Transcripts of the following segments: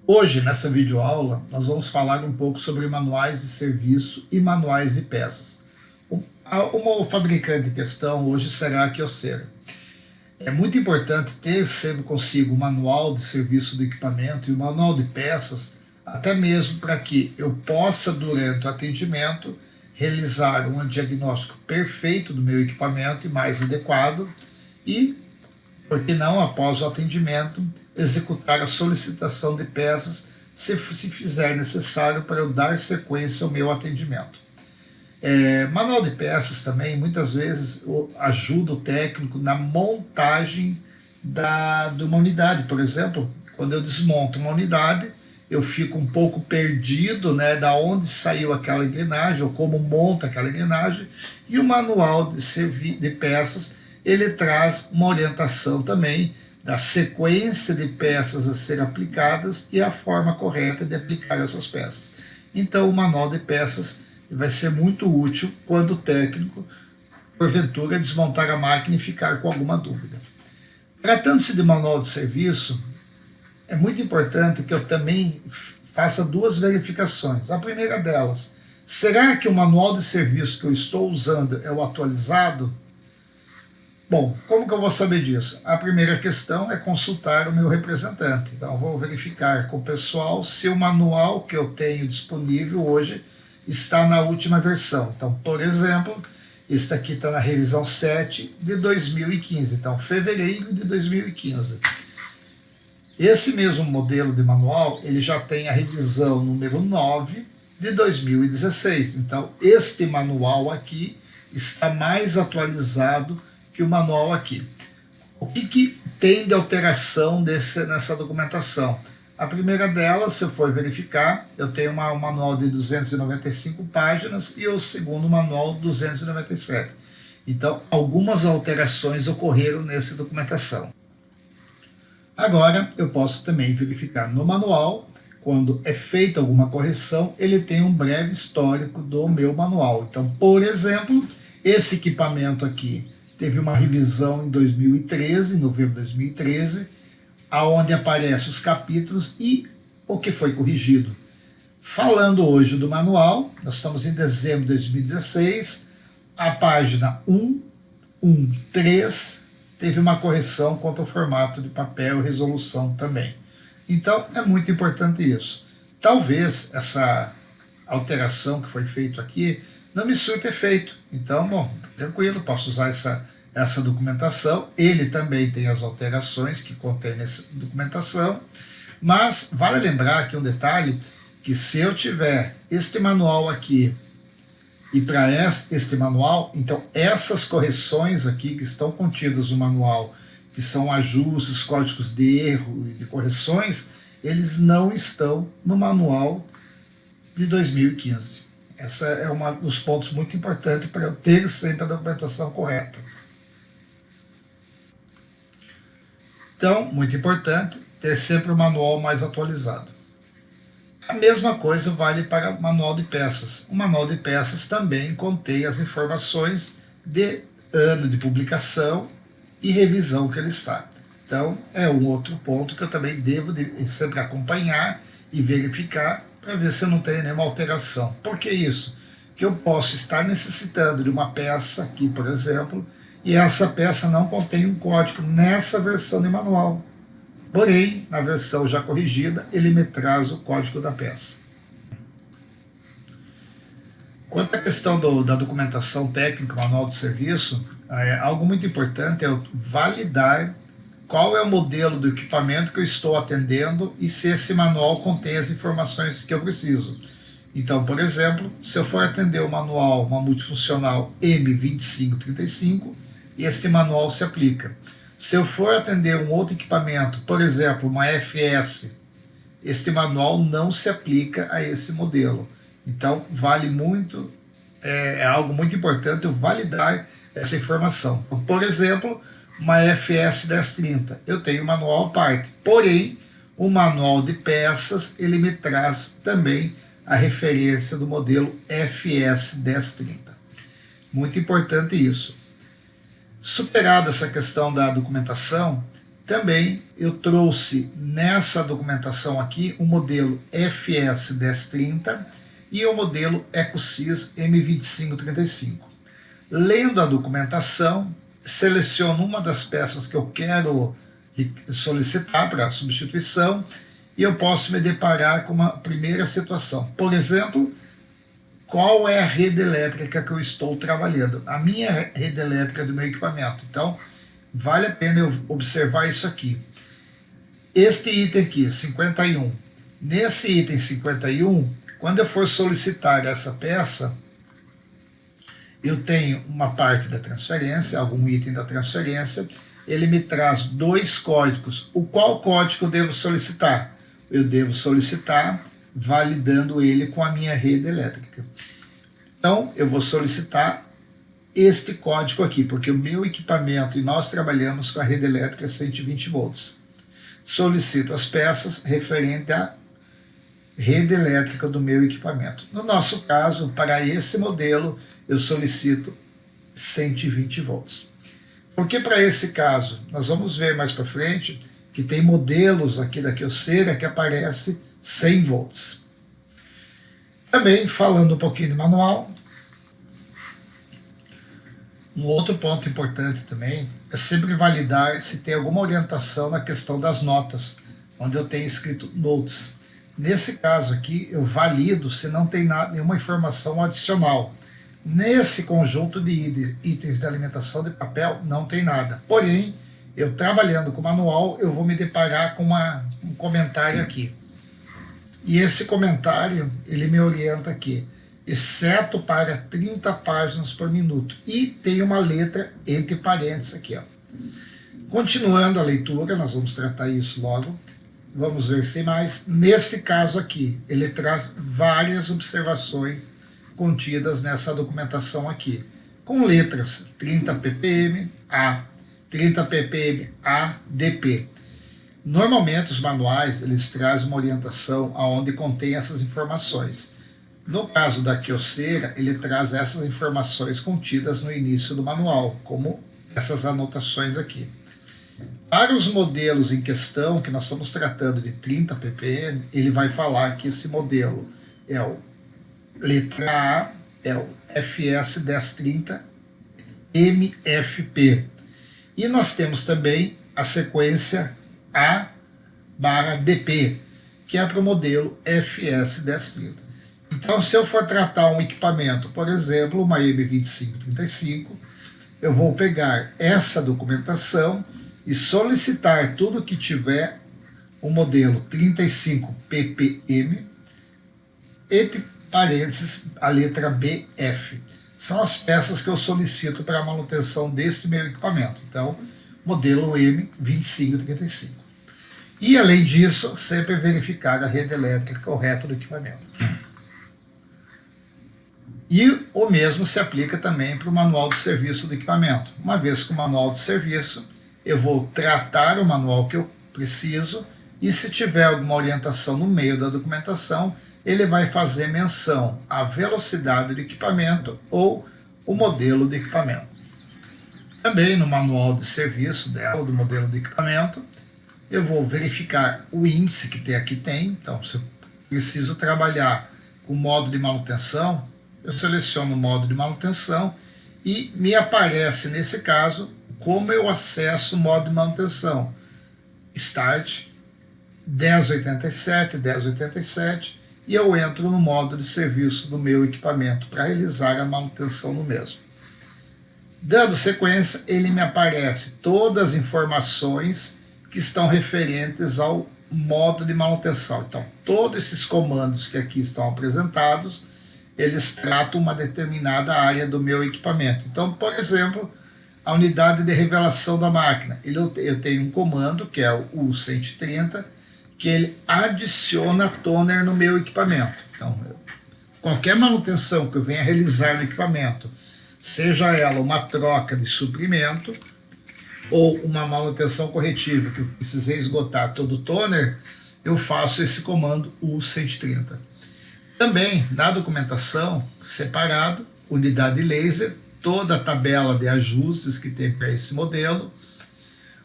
Hoje, nessa videoaula, nós vamos falar um pouco sobre manuais de serviço e manuais de peças. O fabricante em questão hoje será a Kyocera. É muito importante ter sempre consigo o manual de serviço do equipamento e o manual de peças, até mesmo para que eu possa, durante o atendimento, realizar um diagnóstico perfeito do meu equipamento e mais adequado e, por que não, após o atendimento, executar a solicitação de peças se fizer necessário para eu dar sequência ao meu atendimento. Manual de peças também, muitas vezes, ajuda o técnico na montagem de uma unidade. Por exemplo, quando eu desmonto uma unidade, eu fico um pouco perdido, né, da onde saiu aquela engrenagem ou como monta aquela engrenagem, e o manual de peças ele traz uma orientação também da sequência de peças a ser aplicadas e a forma correta de aplicar essas peças. Então, o manual de peças vai ser muito útil quando o técnico, porventura, desmontar a máquina e ficar com alguma dúvida. Tratando-se de manual de serviço, é muito importante que eu também faça duas verificações. A primeira delas, será que o manual de serviço que eu estou usando é o atualizado? Bom, como que eu vou saber disso? A primeira questão é consultar o meu representante. Então, eu vou verificar com o pessoal se o manual que eu tenho disponível hoje está na última versão. Então, por exemplo, este aqui está na revisão 7 de 2015. Então, fevereiro de 2015. Esse mesmo modelo de manual, ele já tem a revisão número 9 de 2016. Então, este manual aqui está mais atualizado que o manual aqui. O que tem de alteração nessa documentação? A primeira delas, se eu for verificar, eu tenho um manual de 295 páginas e o segundo manual 297. Então, algumas alterações ocorreram nessa documentação. Agora, eu posso também verificar no manual, quando é feita alguma correção, ele tem um breve histórico do meu manual. Então, por exemplo, esse equipamento aqui teve uma revisão em 2013, em novembro de 2013, aonde aparecem os capítulos e o que foi corrigido. Falando hoje do manual, nós estamos em dezembro de 2016, a página 113 teve uma correção quanto ao formato de papel e resolução também. Então, é muito importante isso. Talvez essa alteração que foi feita aqui não me surta efeito. Então, bom, tranquilo, posso usar essa documentação. Ele também tem as alterações que contém nessa documentação, mas vale lembrar aqui um detalhe, que se eu tiver este manual aqui e para este manual, então essas correções aqui que estão contidas no manual, que são ajustes, códigos de erro e de correções, eles não estão no manual de 2015. Essa é um dos pontos muito importantes para eu ter sempre a documentação correta. Então, muito importante ter sempre o manual mais atualizado. A mesma coisa vale para o manual de peças. O manual de peças também contém as informações de ano de publicação e revisão que ele está. Então, é um outro ponto que eu também devo sempre acompanhar e verificar para ver se eu não tenho nenhuma alteração. Por que isso? Que eu posso estar necessitando de uma peça aqui, por exemplo, e essa peça não contém um código nessa versão de manual. Porém, na versão já corrigida, ele me traz o código da peça. Quanto à questão da documentação técnica, manual de serviço, algo muito importante é eu validar qual é o modelo do equipamento que eu estou atendendo e se esse manual contém as informações que eu preciso. Então, por exemplo, se eu for atender o manual, uma multifuncional M2535, este manual se aplica. Se eu for atender um outro equipamento, por exemplo, uma FS, este manual não se aplica a esse modelo. Então, vale muito, é algo muito importante eu validar essa informação. Por exemplo, uma FS 1030, eu tenho um manual à parte, porém, o manual de peças, ele me traz também a referência do modelo FS 1030. Muito importante isso. Superada essa questão da documentação, Também eu trouxe nessa documentação aqui o modelo FS 1030 e o modelo EcoSys M2535. Lendo a documentação, seleciono uma das peças que eu quero solicitar para substituição e eu posso me deparar com uma primeira situação. Por exemplo, qual é a rede elétrica que eu estou trabalhando? A minha rede elétrica do meu equipamento. Então, vale a pena eu observar isso aqui. Este item aqui, 51. Nesse item 51, quando eu for solicitar essa peça, eu tenho uma parte da transferência, algum item da transferência, ele me traz 2 códigos. O qual código eu devo solicitar? Eu devo solicitar validando ele com a minha rede elétrica. Então, eu vou solicitar este código aqui, porque o meu equipamento, e nós trabalhamos com a rede elétrica 120 volts. Solicito as peças referente à rede elétrica do meu equipamento. No nosso caso, para esse modelo, eu solicito 120 volts. Porque para esse caso, nós vamos ver mais para frente que tem modelos aqui da Kyocera que aparece 100 volts. Também, falando um pouquinho de manual, um outro ponto importante também é sempre validar se tem alguma orientação na questão das notas, onde eu tenho escrito notes. Nesse caso aqui, eu valido se não tem nenhuma informação adicional. Nesse conjunto de itens de alimentação de papel, não tem nada. Porém, eu trabalhando com o manual, eu vou me deparar com um comentário aqui. E esse comentário, ele me orienta aqui, exceto para 30 páginas por minuto. E tem uma letra entre parênteses aqui, ó. Continuando a leitura, nós vamos tratar isso logo. Vamos ver sem mais. Nesse caso aqui, ele traz várias observações contidas nessa documentação aqui, com letras 30 ppm, A, 30 ppm, A, DP. Normalmente os manuais, eles trazem uma orientação aonde contém essas informações. No caso da Kyocera, ele traz essas informações contidas no início do manual, como essas anotações aqui. Para os modelos em questão, que nós estamos tratando de 30 ppm, ele vai falar que esse modelo é o letra A, é o FS 1030 MFP. E nós temos também a sequência A/DP, que é para o modelo FS 1030. Então, se eu for tratar um equipamento, por exemplo, uma M2535, eu vou pegar essa documentação e solicitar tudo que tiver o modelo 35 ppm, entre parênteses, a letra BF. São as peças que eu solicito para a manutenção deste meu equipamento. Então, modelo M2535. E, além disso, sempre verificar a rede elétrica correta do equipamento. E o mesmo se aplica também para o manual de serviço do equipamento. Uma vez com o manual de serviço, eu vou tratar o manual que eu preciso e, se tiver alguma orientação no meio da documentação, ele vai fazer menção à velocidade do equipamento ou o modelo do equipamento. Também no manual de serviço do modelo do equipamento, eu vou verificar o índice que aqui tem. Então, se eu preciso trabalhar com o modo de manutenção, eu seleciono o modo de manutenção e me aparece, nesse caso, como eu acesso o modo de manutenção. Start, 1087, 1087, e eu entro no modo de serviço do meu equipamento para realizar a manutenção no mesmo. Dando sequência, ele me aparece todas as informações que estão referentes ao modo de manutenção. Então, todos esses comandos que aqui estão apresentados, eles tratam uma determinada área do meu equipamento. Então, por exemplo, a unidade de revelação da máquina. Eu tenho um comando, que é o 130, que ele adiciona toner no meu equipamento. Então, qualquer manutenção que eu venha realizar no equipamento, seja ela uma troca de suprimento ou uma manutenção corretiva, que eu precisei esgotar todo o toner, eu faço esse comando U130. Também, na documentação, separado, unidade laser, toda a tabela de ajustes que tem para esse modelo,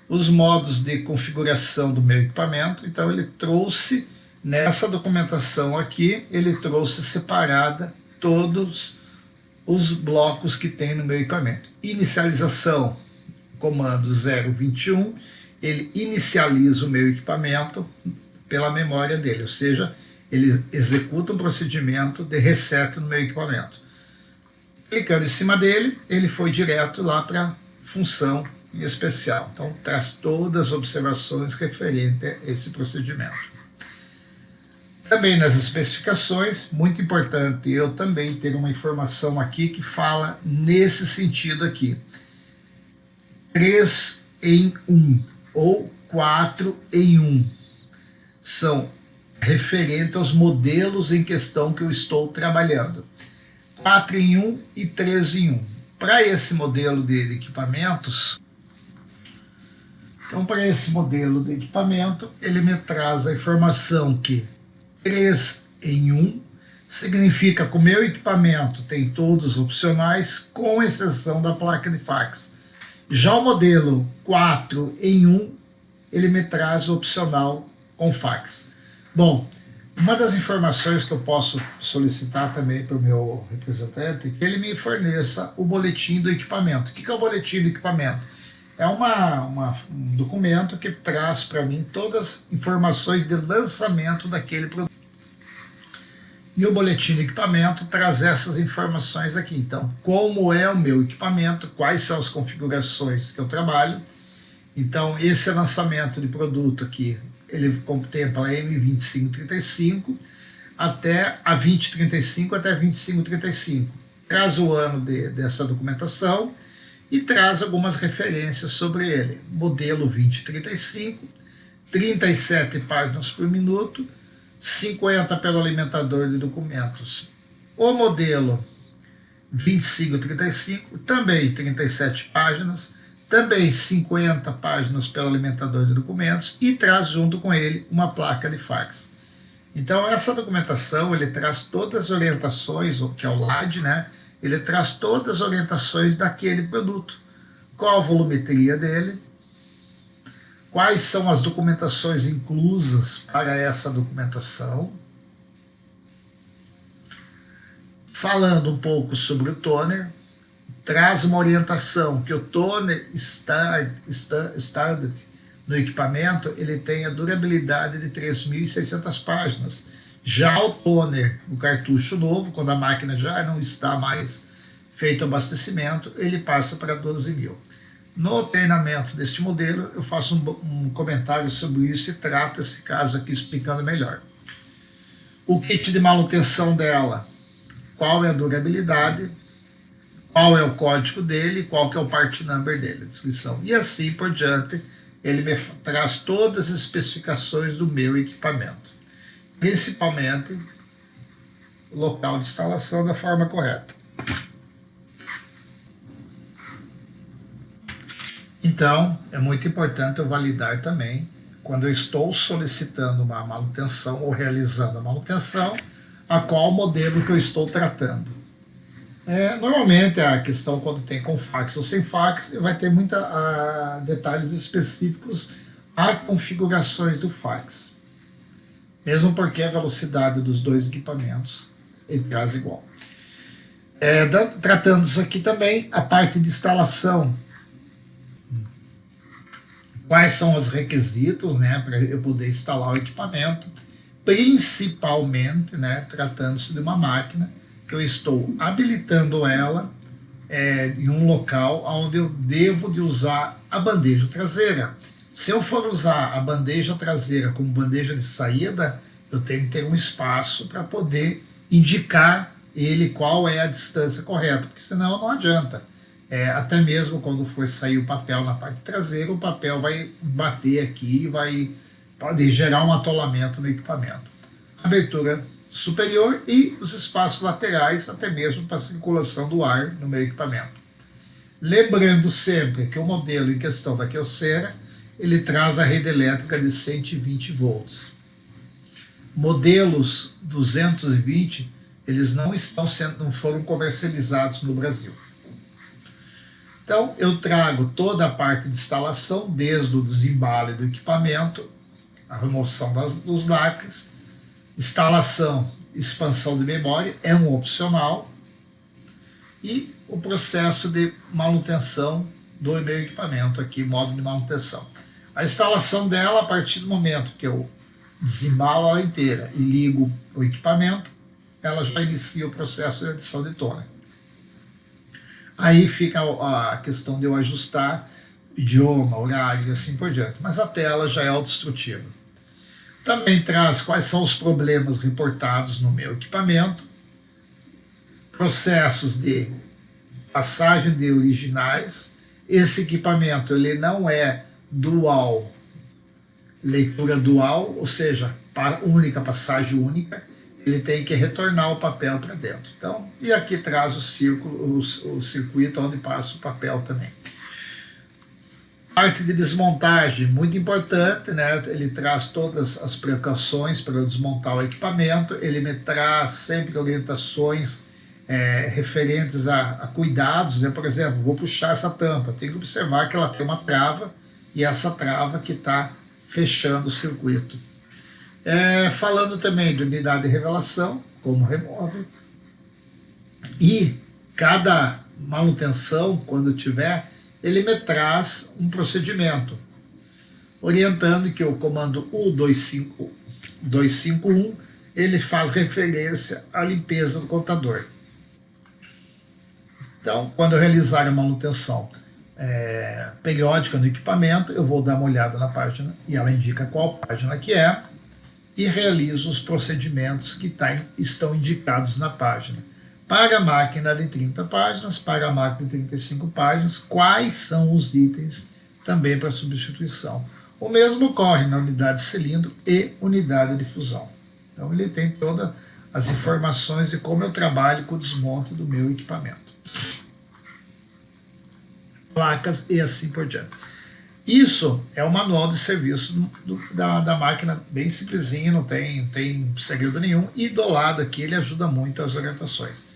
os modos de configuração do meu equipamento. Então ele trouxe, nessa documentação aqui, ele trouxe separada todos os blocos que tem no meu equipamento. Inicialização, comando 021, ele inicializa o meu equipamento pela memória dele, ou seja, ele executa um procedimento de reset no meu equipamento. Clicando em cima dele, ele foi direto lá para a função em especial. Então, traz todas as observações referentes a esse procedimento. Também nas especificações, muito importante eu também ter uma informação aqui que fala nesse sentido aqui. 3 em 1 ou 4 em 1 são referentes aos modelos em questão que eu estou trabalhando. 4 em 1 e 3 em 1. Para esse modelo de equipamentos, então para esse modelo de equipamento, ele me traz a informação que 3 em 1 significa que o meu equipamento tem todos opcionais, com exceção da placa de fax. Já o modelo 4 em 1, ele me traz o opcional com fax. Bom, uma das informações que eu posso solicitar também para o meu representante é que ele me forneça o boletim do equipamento. O que é o boletim do equipamento? É um documento que traz para mim todas as informações de lançamento daquele produto. E o boletim de equipamento traz essas informações aqui. Então, como é o meu equipamento, quais são as configurações que eu trabalho. Então, esse lançamento de produto aqui, ele contempla a M2535 até a 2035 até 2535. Traz o ano dessa documentação e traz algumas referências sobre ele. Modelo 2035, 37 páginas por minuto, 50 pelo alimentador de documentos. O modelo 2535, também 37 páginas, também 50 páginas pelo alimentador de documentos e traz junto com ele uma placa de fax. Então essa documentação, ele traz todas as orientações, que é o LAD, né? Ele traz todas as orientações daquele produto. Qual a volumetria dele, quais são as documentações inclusas para essa documentação, falando um pouco sobre o toner, traz uma orientação que o toner standard no equipamento, ele tem a durabilidade de 3.600 páginas. Já o toner, o cartucho novo, quando a máquina já não está mais feito o abastecimento, ele passa para 12.000. No treinamento deste modelo, eu faço um comentário sobre isso e trato esse caso aqui explicando melhor. O kit de manutenção dela, qual é a durabilidade, qual é o código dele, qual que é o part number dele, a descrição. E assim por diante, ele me traz todas as especificações do meu equipamento. Principalmente o local de instalação da forma correta. Então, é muito importante eu validar também, quando eu estou solicitando uma manutenção ou realizando a manutenção, a qual modelo que eu estou tratando. Normalmente a questão quando tem com fax ou sem fax, vai ter detalhes específicos a configurações do fax. Mesmo porque a velocidade dos dois equipamentos ele traz igual. Tratando-se aqui também a parte de instalação. Quais são os requisitos, né, para eu poder instalar o equipamento, principalmente, né, tratando-se de uma máquina que eu estou habilitando ela em um local onde eu devo de usar a bandeja traseira. Se eu for usar a bandeja traseira como bandeja de saída, eu tenho que ter um espaço para poder indicar ele qual é a distância correta, porque senão não adianta. Até mesmo quando for sair o papel na parte traseira, o papel vai bater aqui e pode gerar um atolamento no equipamento. Abertura superior e os espaços laterais, até mesmo para a circulação do ar no meu equipamento. Lembrando sempre que o modelo em questão da Kyocera, ele traz a rede elétrica de 120 volts. Modelos 220, eles não foram comercializados no Brasil. Então, eu trago toda a parte de instalação, desde o desembalo do equipamento, a remoção dos lacres, instalação, expansão de memória, é um opcional, e o processo de manutenção do meu equipamento aqui, modo de manutenção. A instalação dela, a partir do momento que eu desembalo ela inteira e ligo o equipamento, ela já inicia o processo de adição de toner. Aí fica a questão de eu ajustar idioma, horário e assim por diante. Mas a tela já é autodestrutiva. Também traz quais são os problemas reportados no meu equipamento, processos de passagem de originais. Esse equipamento ele não é dual, leitura dual, ou seja, única passagem única, ele tem que retornar o papel para dentro. Então, e aqui traz o circuito onde passa o papel também. Parte de desmontagem, muito importante, né? Ele traz todas as precauções para eu desmontar o equipamento, ele me traz sempre orientações referentes a cuidados, né? Por exemplo, vou puxar essa tampa, tenho que observar que ela tem uma trava, e essa trava que está fechando o circuito. Falando também de unidade de revelação, como remove, e cada manutenção, quando tiver, ele me traz um procedimento, orientando que o comando U251, ele faz referência à limpeza do contador. Então, quando eu realizar a manutenção periódica no equipamento, eu vou dar uma olhada na página, e ela indica qual página que é, e realizo os procedimentos que estão indicados na página. Para a máquina de 30 páginas, para a máquina de 35 páginas, quais são os itens também para substituição. O mesmo ocorre na unidade de cilindro e unidade de fusão. Então ele tem todas as informações de como eu trabalho com o desmonte do meu equipamento. Placas e assim por diante. Isso é o manual de serviço da máquina, bem simplesinho, não tem segredo nenhum, e do lado aqui ele ajuda muito as orientações.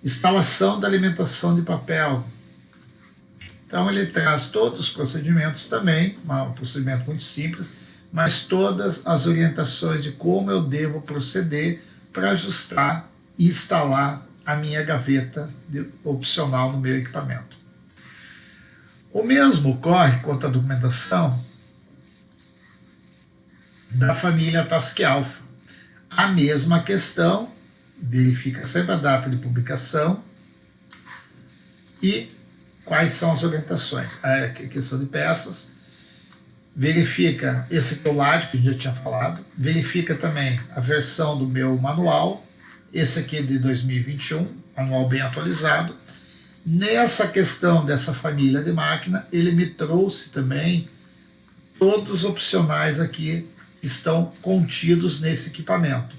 Instalação da alimentação de papel. Então ele traz todos os procedimentos também, um procedimento muito simples, mas todas as orientações de como eu devo proceder para ajustar e instalar a minha gaveta opcional no meu equipamento. O mesmo ocorre quanto à documentação da família Task Alpha. A mesma questão, verifica sempre a data de publicação e quais são as orientações. A questão de peças, verifica esse colágio que a gente já tinha falado, verifica também a versão do meu manual, esse aqui é de 2021, manual bem atualizado. Nessa questão dessa família de máquina, ele me trouxe também todos os opcionais aqui que estão contidos nesse equipamento.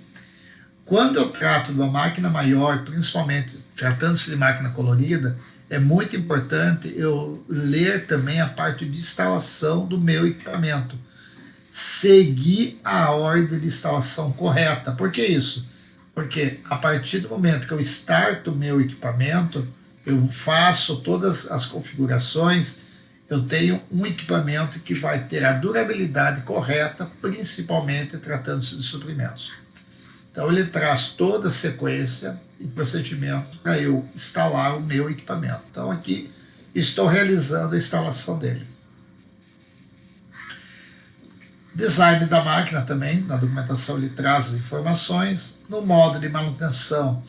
Quando eu trato de uma máquina maior, principalmente tratando-se de máquina colorida, é muito importante eu ler também a parte de instalação do meu equipamento. Seguir a ordem de instalação correta. Por que isso? Porque a partir do momento que eu starto o meu equipamento, eu faço todas as configurações, eu tenho um equipamento que vai ter a durabilidade correta, principalmente tratando-se de suprimentos. Então ele traz toda a sequência e procedimento para eu instalar o meu equipamento. Então aqui estou realizando a instalação dele. Design da máquina também, na documentação ele traz as informações. No modo de manutenção,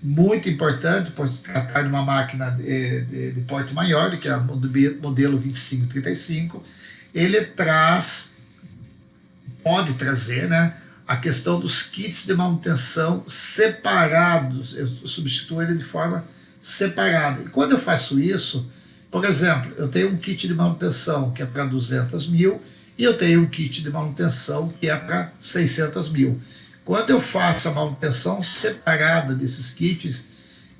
muito importante, por se tratar de uma máquina de porte maior, que é o modelo 2535, ele pode trazer, né, a questão dos kits de manutenção separados, eu substituo ele de forma separada. E quando eu faço isso, por exemplo, eu tenho um kit de manutenção que é para 200 mil e eu tenho um kit de manutenção que é para 600 mil. Quando eu faço a manutenção separada desses kits,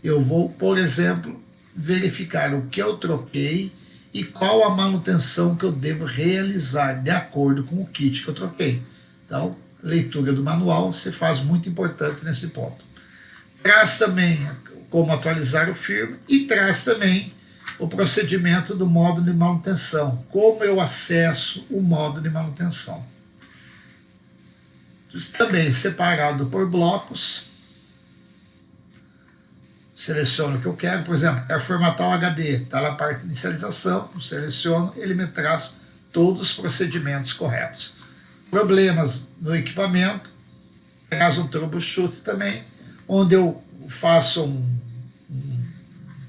eu vou, por exemplo, verificar o que eu troquei e qual a manutenção que eu devo realizar de acordo com o kit que eu troquei. Então, leitura do manual se faz muito importante nesse ponto. Traz também como atualizar o firmware e traz também o procedimento do módulo de manutenção. Como eu acesso o módulo de manutenção. Também separado por blocos. Seleciono o que eu quero. Por exemplo, quero formatar o HD. Está na parte de inicialização. Seleciono, ele me traz todos os procedimentos corretos. Problemas no equipamento. Traz um troubleshoot também, onde eu faço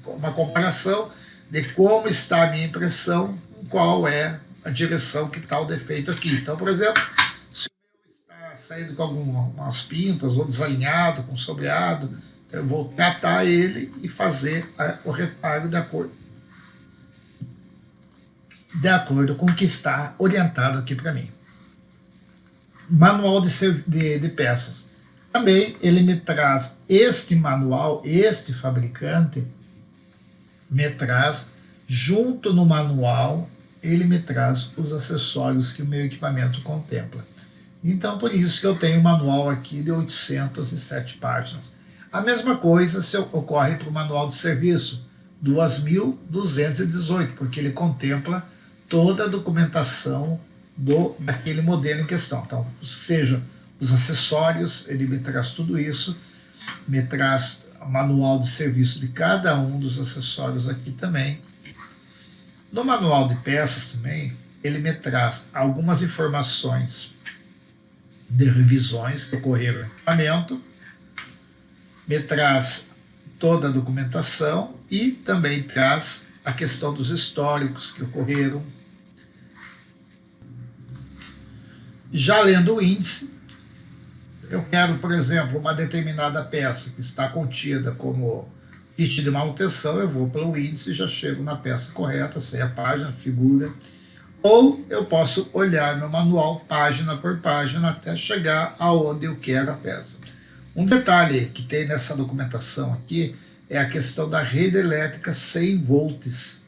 uma comparação de como está a minha impressão, qual é a direção que está o defeito aqui. Então, por exemplo, se o meu está saindo com algumas pintas ou desalinhado, com sobreado, então eu vou tratar ele e fazer o reparo de acordo com o que está orientado aqui para mim. Manual de peças. Também ele me traz este manual, este fabricante me traz, junto no manual, ele me traz os acessórios que o meu equipamento contempla. Então, por isso que eu tenho um manual aqui de 807 páginas. A mesma coisa se ocorre para o manual de serviço, 2.218, porque ele contempla toda a documentação daquele modelo em questão. Então, seja os acessórios, ele me traz tudo isso, me traz o manual de serviço de cada um dos acessórios aqui também. No manual de peças também, ele me traz algumas informações de revisões que ocorreram no equipamento, me traz toda a documentação e também traz a questão dos históricos que ocorreram. Já lendo o índice, eu quero, por exemplo, uma determinada peça que está contida como kit de manutenção, eu vou pelo índice e já chego na peça correta, sei a página, figura. Ou eu posso olhar no manual página por página até chegar aonde eu quero a peça. Um detalhe que tem nessa documentação aqui é a questão da rede elétrica 100 volts.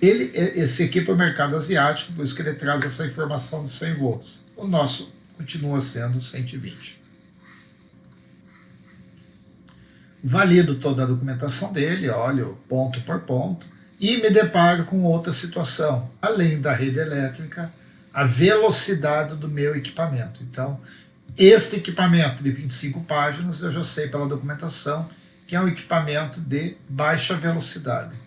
Esse aqui é para o mercado asiático, por isso que ele traz essa informação de 100 volts. O nosso continua sendo 120. Valido toda a documentação dele, olho ponto por ponto, e me deparo com outra situação. Além da rede elétrica, a velocidade do meu equipamento. Então, este equipamento de 25 páginas, eu já sei pela documentação que é um equipamento de baixa velocidade.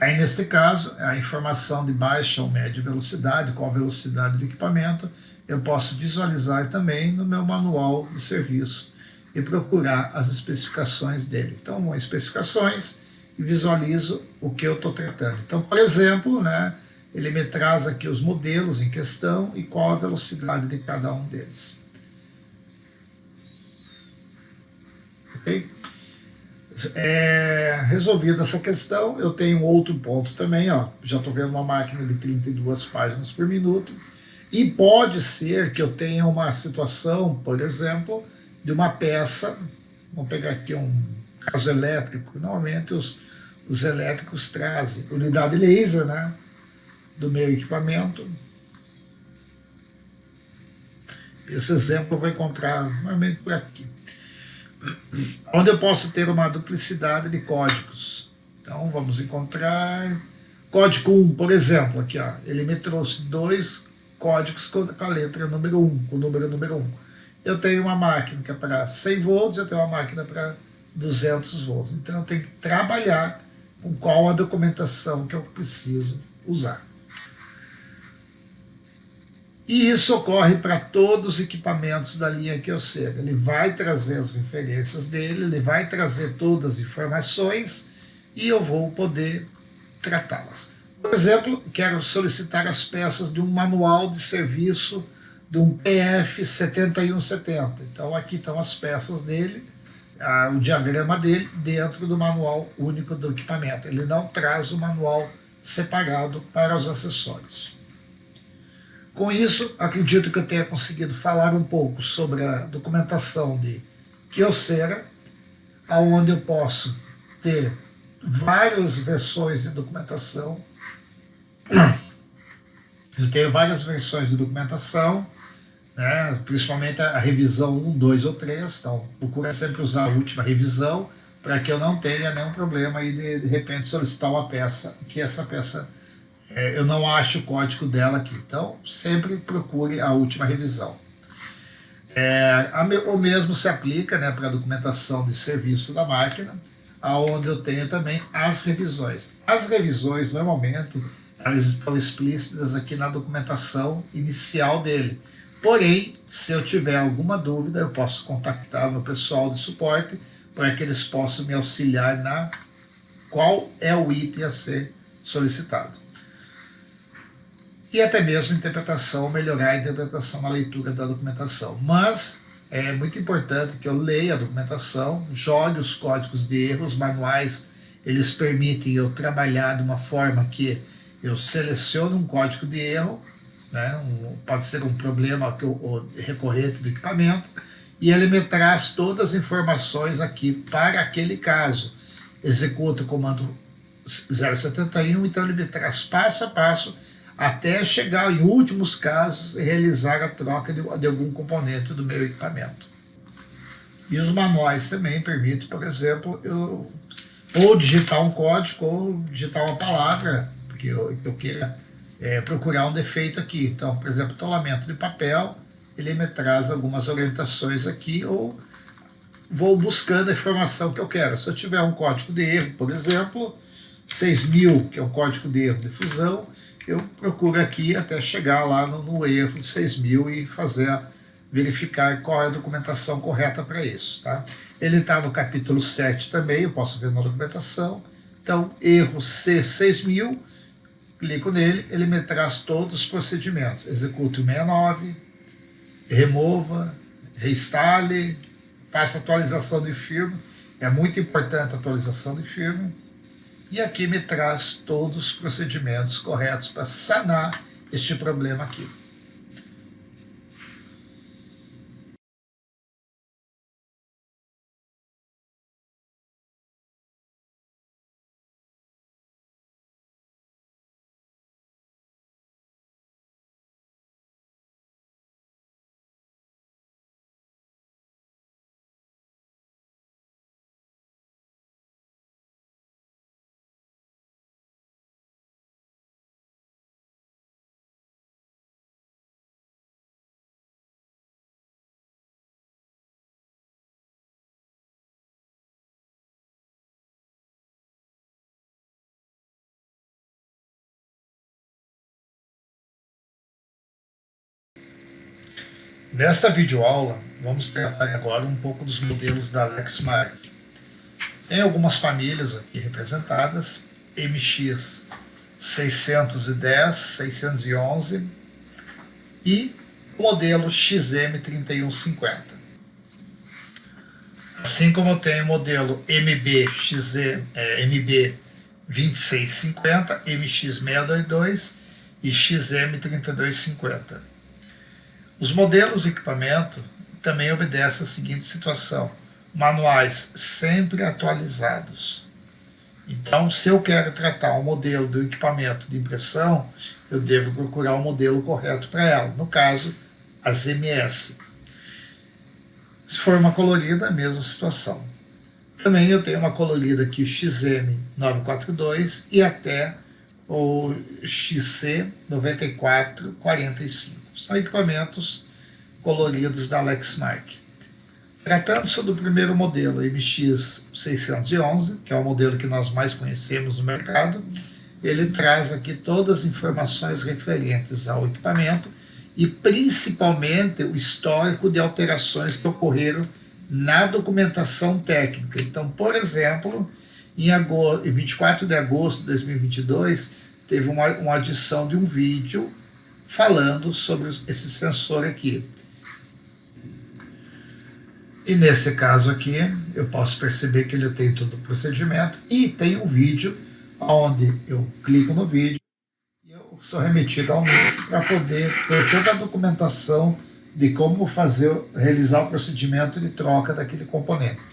Aí, neste caso, a informação de baixa ou média velocidade, qual a velocidade do equipamento, eu posso visualizar também no meu manual de serviço e procurar as especificações dele. Então, especificações e visualizo o que eu estou tratando. Então, por exemplo, né, ele me traz aqui os modelos em questão e qual a velocidade de cada um deles. Ok? Resolvida essa questão, eu tenho outro ponto também, ó, já estou vendo uma máquina de 32 páginas por minuto, e pode ser que eu tenha uma situação, por exemplo, de uma peça, vamos pegar aqui um caso elétrico, normalmente os elétricos trazem unidade laser, né, do meu equipamento. Esse exemplo eu vou encontrar normalmente por aqui, onde eu posso ter uma duplicidade de códigos. Então vamos encontrar código 1, por exemplo, aqui, ó, ele me trouxe dois códigos com a letra número 1, com o número 1. Eu tenho uma máquina que é para 100 volts, eu tenho uma máquina para 200 volts. Então eu tenho que trabalhar com qual a documentação que eu preciso usar. E isso ocorre para todos os equipamentos da linha Kyocera. Ele vai trazer as referências dele, ele vai trazer todas as informações e eu vou poder tratá-las. Por exemplo, quero solicitar as peças de um manual de serviço de um PF 7170. Então aqui estão as peças dele, o diagrama dele dentro do manual único do equipamento. Ele não traz o manual separado para os acessórios. Com isso, acredito que eu tenha conseguido falar um pouco sobre a documentação de Kyocera, onde eu posso ter várias versões de documentação. Eu tenho várias versões de documentação, né, principalmente a revisão 1, 2 ou 3, então procura sempre usar a última revisão, para que eu não tenha nenhum problema aí de repente solicitar uma peça, que essa peça eu não acho o código dela aqui. Então, sempre procure a última revisão. O mesmo se aplica, né, para a documentação de serviço da máquina, aonde eu tenho também as revisões. As revisões, normalmente, elas estão explícitas aqui na documentação inicial dele. Porém, se eu tiver alguma dúvida, eu posso contactar o meu pessoal de suporte para que eles possam me auxiliar na qual é o item a ser solicitado. E até mesmo interpretação, melhorar a interpretação na leitura da documentação. Mas é muito importante que eu leia a documentação, jogue os códigos de erro, os manuais, eles permitem eu trabalhar de uma forma que eu seleciono um código de erro, né, pode ser um problema recorrente do equipamento, e ele me traz todas as informações aqui para aquele caso. Executa o comando 071, então ele me traz passo a passo até chegar, em últimos casos, realizar a troca de algum componente do meu equipamento. E os manuais também permitem, por exemplo, eu ou digitar um código ou digitar uma palavra, porque eu queira procurar um defeito aqui. Então, por exemplo, tolamento de papel, ele me traz algumas orientações aqui, ou vou buscando a informação que eu quero. Se eu tiver um código de erro, por exemplo, 6000, que é um código de erro de fusão, eu procuro aqui até chegar lá no erro de 6000 e verificar qual é a documentação correta para isso. Tá? Ele está no capítulo 7 também, eu posso ver na documentação. Então, erro C6000, clico nele, ele me traz todos os procedimentos. Execute o 69, remova, reinstale, faça atualização de firmware. É muito importante a atualização de firmware. E aqui me traz todos os procedimentos corretos para sanar este problema aqui. Nesta videoaula, vamos tratar agora um pouco dos modelos da Lexmark. Tem algumas famílias aqui representadas, MX 610, 611 e o modelo XM3150. Assim como eu tenho o modelo MB 2650, MX622 e XM3250. Os modelos de equipamento também obedecem a seguinte situação: manuais sempre atualizados. Então, se eu quero tratar um modelo do equipamento de impressão, eu devo procurar o modelo correto para ela. No caso, as MS. Se for uma colorida, a mesma situação. Também eu tenho uma colorida aqui XM942 e até o XC9445. São equipamentos coloridos da Lexmark. Tratando-se do primeiro modelo, MX611, que é o modelo que nós mais conhecemos no mercado, ele traz aqui todas as informações referentes ao equipamento e principalmente o histórico de alterações que ocorreram na documentação técnica. Então, por exemplo, em 24 de agosto de 2022, teve uma adição de um vídeo falando sobre esse sensor aqui. E nesse caso aqui, eu posso perceber que ele tem todo o procedimento e tem um vídeo onde eu clico no vídeo e eu sou remetido ao link para poder ter toda a documentação de como realizar o procedimento de troca daquele componente.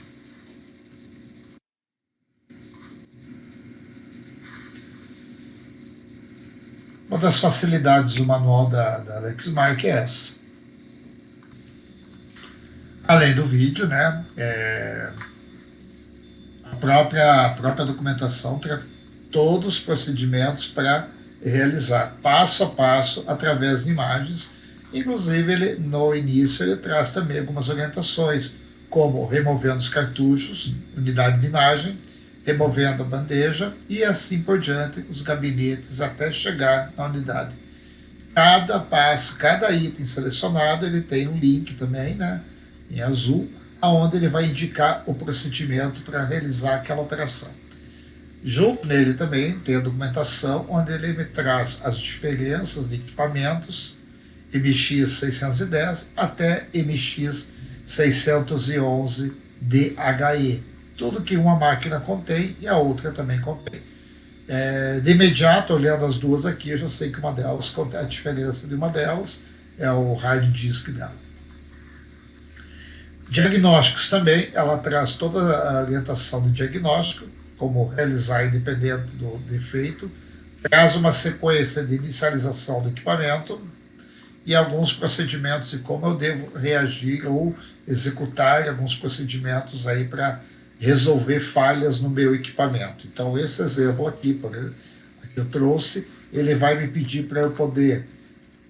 Uma das facilidades do manual da Lexmark é essa. Além do vídeo, né, A própria documentação traz todos os procedimentos para realizar passo a passo através de imagens. Inclusive, no início, ele traz também algumas orientações, como removendo os cartuchos, unidade de imagem, removendo a bandeja e assim por diante, os gabinetes até chegar na unidade. Cada passo, cada item selecionado, ele tem um link também, né, em azul, aonde ele vai indicar o procedimento para realizar aquela operação. Junto nele também tem a documentação, onde ele me traz as diferenças de equipamentos MX 610 até MX 611 DHE. Tudo que uma máquina contém e a outra também contém. De imediato, olhando as duas aqui, eu já sei que uma delas contém a diferença de uma delas, é o hard disk dela. Diagnósticos também, ela traz toda a orientação do diagnóstico, como realizar independente do defeito, traz uma sequência de inicialização do equipamento e alguns procedimentos de como eu devo reagir ou executar alguns procedimentos aí para resolver falhas no meu equipamento. Então, esse exemplo aqui que eu trouxe, ele vai me pedir para eu poder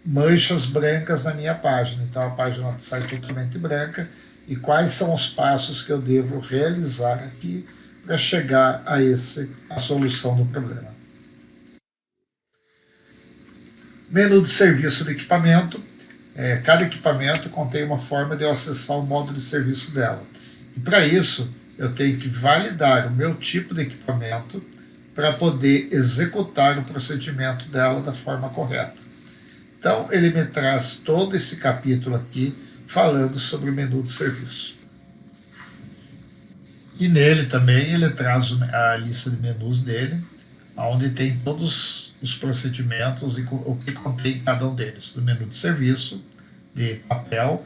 manchas brancas na minha página. Então, a página sai totalmente branca. E quais são os passos que eu devo realizar aqui para chegar a solução do problema. Menu de serviço do equipamento. Cada equipamento contém uma forma de eu acessar o modo de serviço dela. E para isso, eu tenho que validar o meu tipo de equipamento para poder executar o procedimento dela da forma correta. Então, ele me traz todo esse capítulo aqui falando sobre o menu de serviço. E nele também ele traz a lista de menus dele, onde tem todos os procedimentos e o que contém cada um deles. Do menu de serviço, de papel,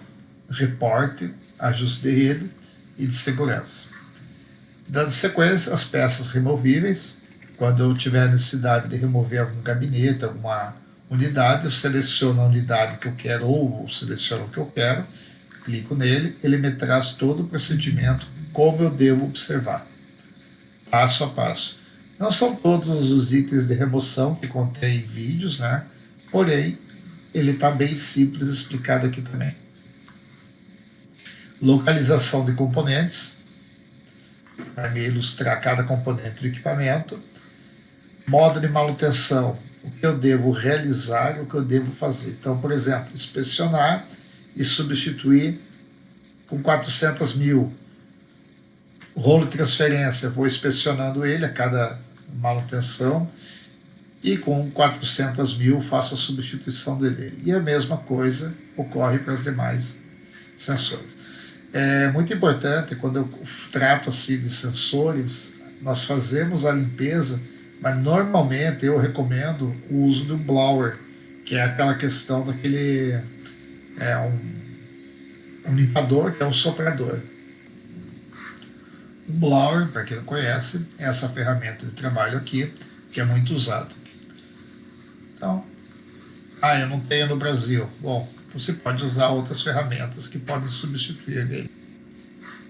reporte, ajuste de rede e de segurança. Dando sequência, as peças removíveis. Quando eu tiver necessidade de remover algum gabinete, alguma unidade, eu seleciono a unidade que eu quero ou seleciono o que eu quero, clico nele, ele me traz todo o procedimento, como eu devo observar, passo a passo. Não são todos os itens de remoção que contém vídeos, né? Porém, ele está bem simples explicado aqui também. Localização de componentes, para me ilustrar cada componente do equipamento. Modo de manutenção, o que eu devo realizar e o que eu devo fazer. Então, por exemplo, inspecionar e substituir com 400.000. O rolo de transferência, vou inspecionando ele a cada manutenção e com 400.000 faço a substituição dele. E a mesma coisa ocorre para os demais sensores. É muito importante, quando eu trato assim de sensores, nós fazemos a limpeza, mas normalmente eu recomendo o uso do blower, que é aquela questão daquele um limpador, que é um soprador. O blower, para quem não conhece, é essa ferramenta de trabalho aqui, que é muito usado. Então, eu não tenho no Brasil. Bom, você pode usar outras ferramentas que podem substituir ele.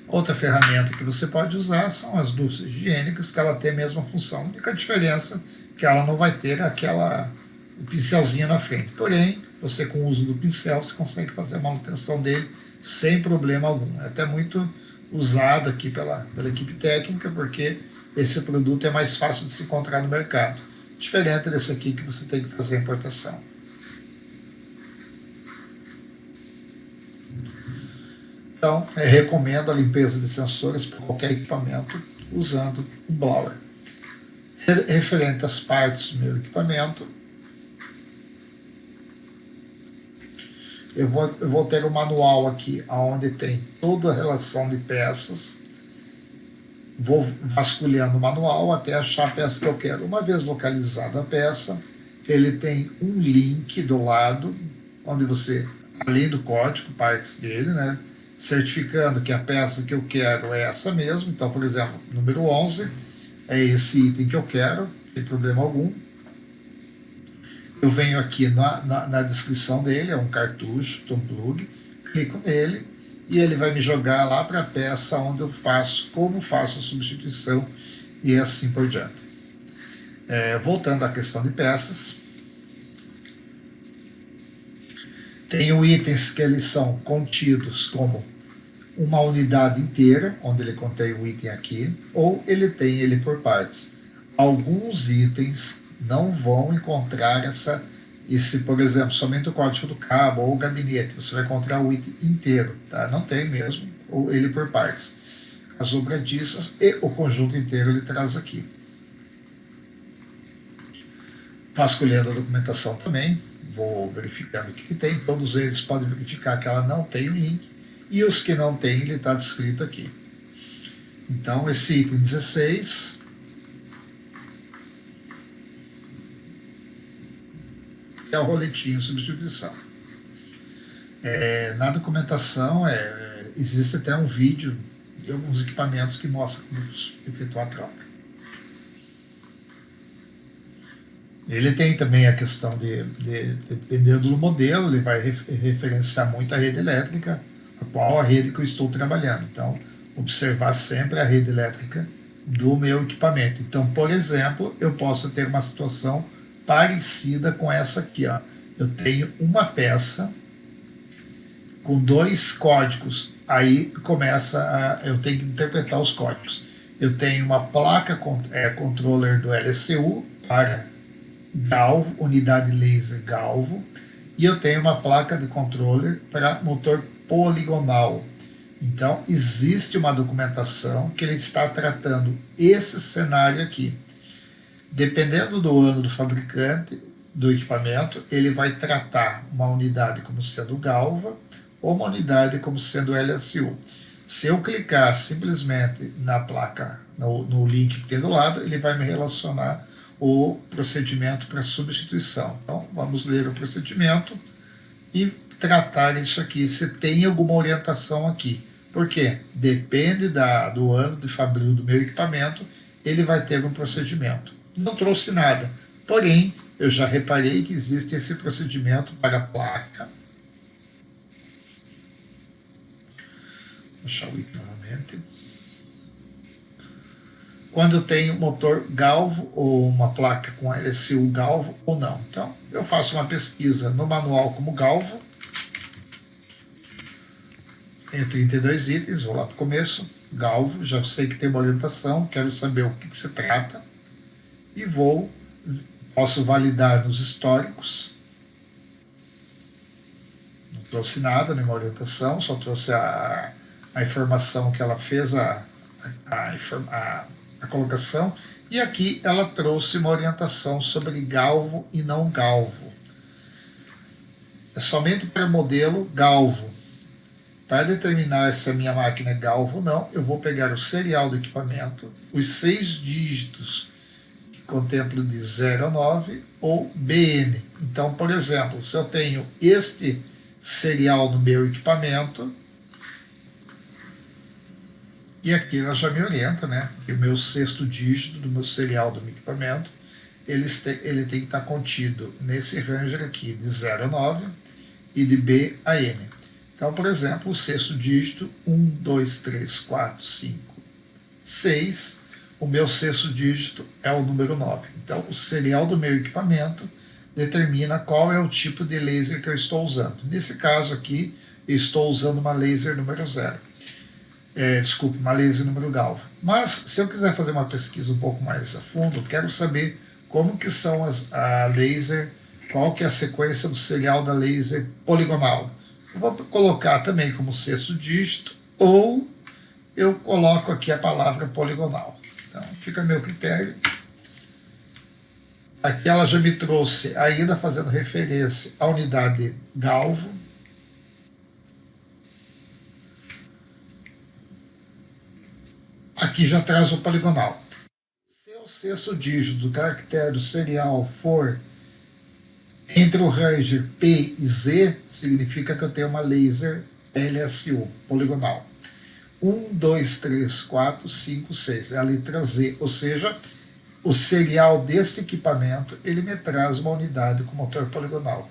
Outra ferramenta que você pode usar são as dúcias higiênicas, que ela tem a mesma função. A única diferença é que ela não vai ter o pincelzinho na frente. Porém, você com o uso do pincel, você consegue fazer a manutenção dele sem problema algum. É até muito usado aqui pela equipe técnica, porque esse produto é mais fácil de se encontrar no mercado. Diferente desse aqui que você tem que fazer a importação. Então, eu recomendo a limpeza de sensores para qualquer equipamento usando o blower. Referente às partes do meu equipamento, eu vou ter um manual aqui, onde tem toda a relação de peças. Vou vasculhando o manual até achar a peça que eu quero. Uma vez localizada a peça, ele tem um link do lado, onde você, além do código, partes dele, né, certificando que a peça que eu quero é essa mesmo. Então, por exemplo, número 11 é esse item que eu quero, não tem problema algum. Eu venho aqui na descrição dele, é um cartucho, um plug, clico nele, e ele vai me jogar lá para a peça onde eu faço, como faço a substituição e assim por diante. Voltando à questão de peças, tenho itens que eles são contidos como uma unidade inteira, onde ele contém o item aqui, ou ele tem ele por partes. Alguns itens não vão encontrar esse, por exemplo, somente o código do cabo ou o gabinete, você vai encontrar o item inteiro, tá? Não tem mesmo, ou ele por partes. As dobradiças e o conjunto inteiro ele traz aqui. Vasculhando a documentação também, vou verificando o que tem, todos eles podem verificar que ela não tem o link, e os que não tem, ele está descrito aqui. Então, esse item 16 é o roletinho substituição. Na documentação, existe até um vídeo de alguns equipamentos que mostram como efetuar a troca. Ele tem também a questão dependendo do modelo, ele vai referenciar muito a rede elétrica, a qual a rede que eu estou trabalhando. Então, observar sempre a rede elétrica do meu equipamento. Então, por exemplo, eu posso ter uma situação parecida com essa aqui. Ó. Eu tenho uma peça com 2 códigos. Aí eu tenho que interpretar os códigos. Eu tenho uma placa controller do LSU para galvo, unidade laser galvo, e eu tenho uma placa de controller para motor poligonal. Então, existe uma documentação que ele está tratando esse cenário aqui. Dependendo do ano do fabricante, do equipamento, ele vai tratar uma unidade como sendo galva ou uma unidade como sendo LSU. Se eu clicar simplesmente na placa, no link que tem do lado, ele vai me relacionar o procedimento para substituição. Então, vamos ler o procedimento e tratar isso aqui, se tem alguma orientação aqui. Por quê? Depende do ano de fabril do meu equipamento, ele vai ter um procedimento. Não trouxe nada, porém, eu já reparei que existe esse procedimento para a placa. Vou deixar o item novamente. Quando eu tenho motor galvo ou uma placa com LSU galvo ou não. Então, eu faço uma pesquisa no manual como galvo. Tenho 32 itens, vou lá para o começo, galvo, já sei que tem uma orientação, quero saber o que se trata. E posso validar nos históricos. Não trouxe nada, nenhuma orientação, só trouxe a informação que ela fez, a colocação, e aqui ela trouxe uma orientação sobre galvo e não galvo. É somente para modelo galvo. Para determinar se a minha máquina é galvo ou não, eu vou pegar o serial do equipamento, os 6 dígitos que contemplam de 0 a 9 ou BN. Então, por exemplo, se eu tenho este serial no meu equipamento, e aqui ela já me orienta, né? Que o meu 6º dígito do meu serial do meu equipamento, ele tem que estar contido nesse ranger aqui, de 0 a 9 e de B a M. Então, por exemplo, o 6º dígito, 1, 2, 3, 4, 5, 6, o meu 6º dígito é o número 9. Então, o serial do meu equipamento determina qual é o tipo de laser que eu estou usando. Nesse caso aqui, eu estou usando uma laser número 0. Uma laser número galvo. Mas, se eu quiser fazer uma pesquisa um pouco mais a fundo, quero saber como que são a laser, qual que é a sequência do serial da laser poligonal. Eu vou colocar também como 6º dígito, ou eu coloco aqui a palavra poligonal. Então, fica a meu critério. Aqui ela já me trouxe, ainda fazendo referência à unidade galvo. Aqui já traz o poligonal. Se o 6º dígito do caractere do serial for entre o ranger P e Z, significa que eu tenho uma laser LSU, poligonal. 1, 2, 3, 4, 5, 6. É a letra Z, ou seja, o serial deste equipamento, ele me traz uma unidade com motor poligonal.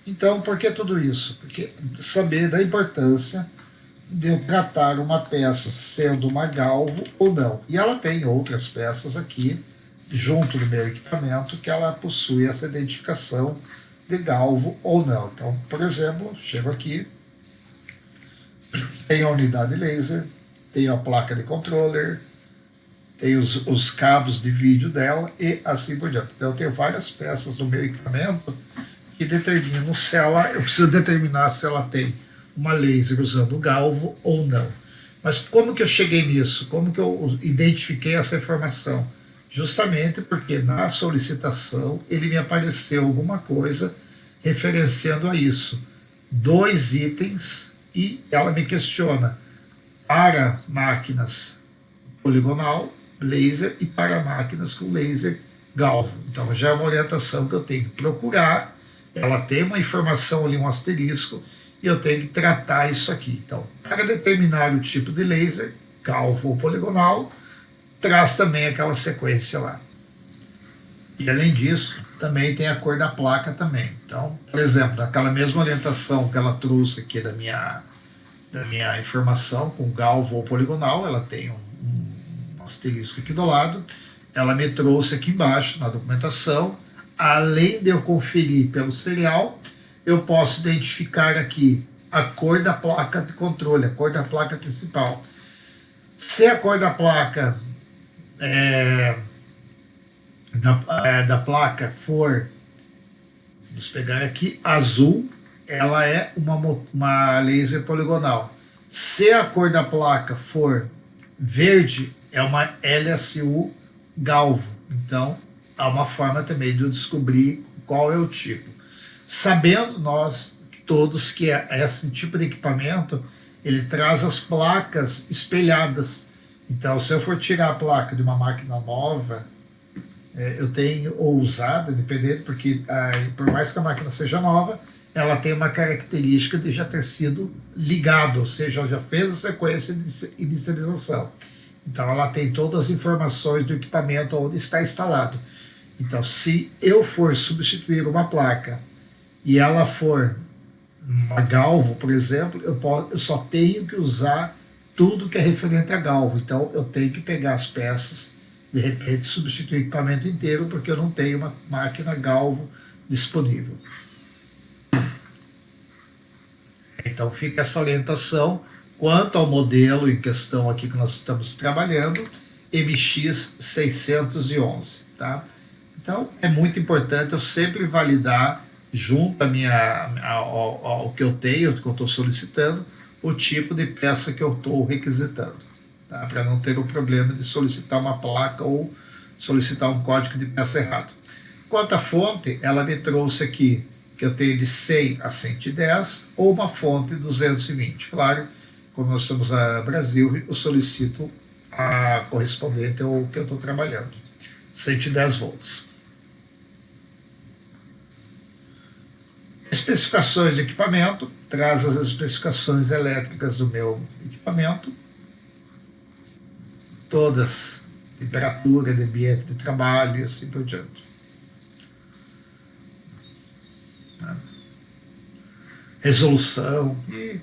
Então, por que tudo isso? Porque saber da importância de eu tratar uma peça sendo uma galvo ou não. E ela tem outras peças aqui, junto do meu equipamento, que ela possui essa identificação de galvo ou não. Então, por exemplo, chego aqui, tenho a unidade laser, tenho a placa de controller, tenho os cabos de vídeo dela e assim por diante. Então, eu tenho várias peças do meu equipamento que determinam se ela, eu preciso determinar se ela tem uma laser usando galvo ou não. Mas como que eu cheguei nisso? Como que eu identifiquei essa informação? Justamente porque na solicitação ele me apareceu alguma coisa referenciando a isso. Dois itens e ela me questiona para máquinas poligonal, laser e para máquinas com laser galvo. Então já é uma orientação que eu tenho que procurar, ela tem uma informação ali, um asterisco, e eu tenho que tratar isso aqui. Então, para determinar o tipo de laser, galvo ou poligonal, traz também aquela sequência lá. E além disso, também tem a cor da placa também. Então, por exemplo, naquela mesma orientação que ela trouxe aqui da minha informação com galvo ou poligonal, ela tem um asterisco aqui do lado, ela me trouxe aqui embaixo na documentação, além de eu conferir pelo serial, eu posso identificar aqui a cor da placa de controle, a cor da placa principal. Se a cor da placa da placa for, vamos pegar aqui, azul, ela é uma laser poligonal. Se a cor da placa for verde, é uma LSU galvo. Então, há uma forma também de eu descobrir qual é o tipo. Sabendo nós todos que esse tipo de equipamento, ele traz as placas espelhadas. Então, se eu for tirar a placa de uma máquina nova, eu tenho, ou usada, dependendo, porque por mais que a máquina seja nova, ela tem uma característica de já ter sido ligado, ou seja, já fez a sequência de inicialização. Então, ela tem todas as informações do equipamento onde está instalado. Então, se eu for substituir uma placa e ela for uma galvo, por exemplo, eu só tenho que usar tudo que é referente a galvo. Então, eu tenho que pegar as peças, de repente substituir o equipamento inteiro, porque eu não tenho uma máquina galvo disponível. Então, fica essa orientação quanto ao modelo em questão aqui que nós estamos trabalhando, MX611, tá? Então, é muito importante eu sempre validar junto ao que eu tenho, que eu estou solicitando, o tipo de peça que eu estou requisitando, tá? Para não ter o problema de solicitar uma placa ou solicitar um código de peça errado. Quanto à fonte, ela me trouxe aqui que eu tenho de 100 a 110 ou uma fonte 220. Claro, como nós estamos no Brasil, eu solicito a correspondente ao que eu estou trabalhando, 110 volts. Especificações de equipamento, traz as especificações elétricas do meu equipamento, todas, temperatura, de ambiente de trabalho e assim por diante. Resolução e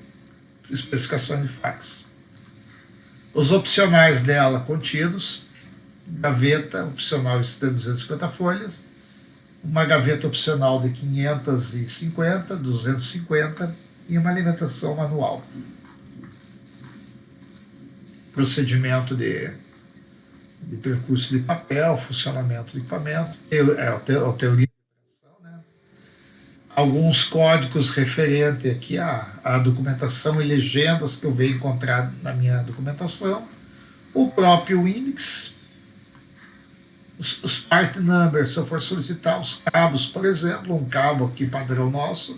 especificações de fax. Os opcionais dela contidos, gaveta opcional de 250 folhas, uma gaveta opcional de 550, 250 e uma alimentação manual. Procedimento de percurso de papel, funcionamento do equipamento, teoria, né? Alguns códigos referentes aqui à documentação e legendas que eu venho encontrar na minha documentação, o próprio Unix, os part numbers, se eu for solicitar os cabos, por exemplo, um cabo aqui padrão nosso,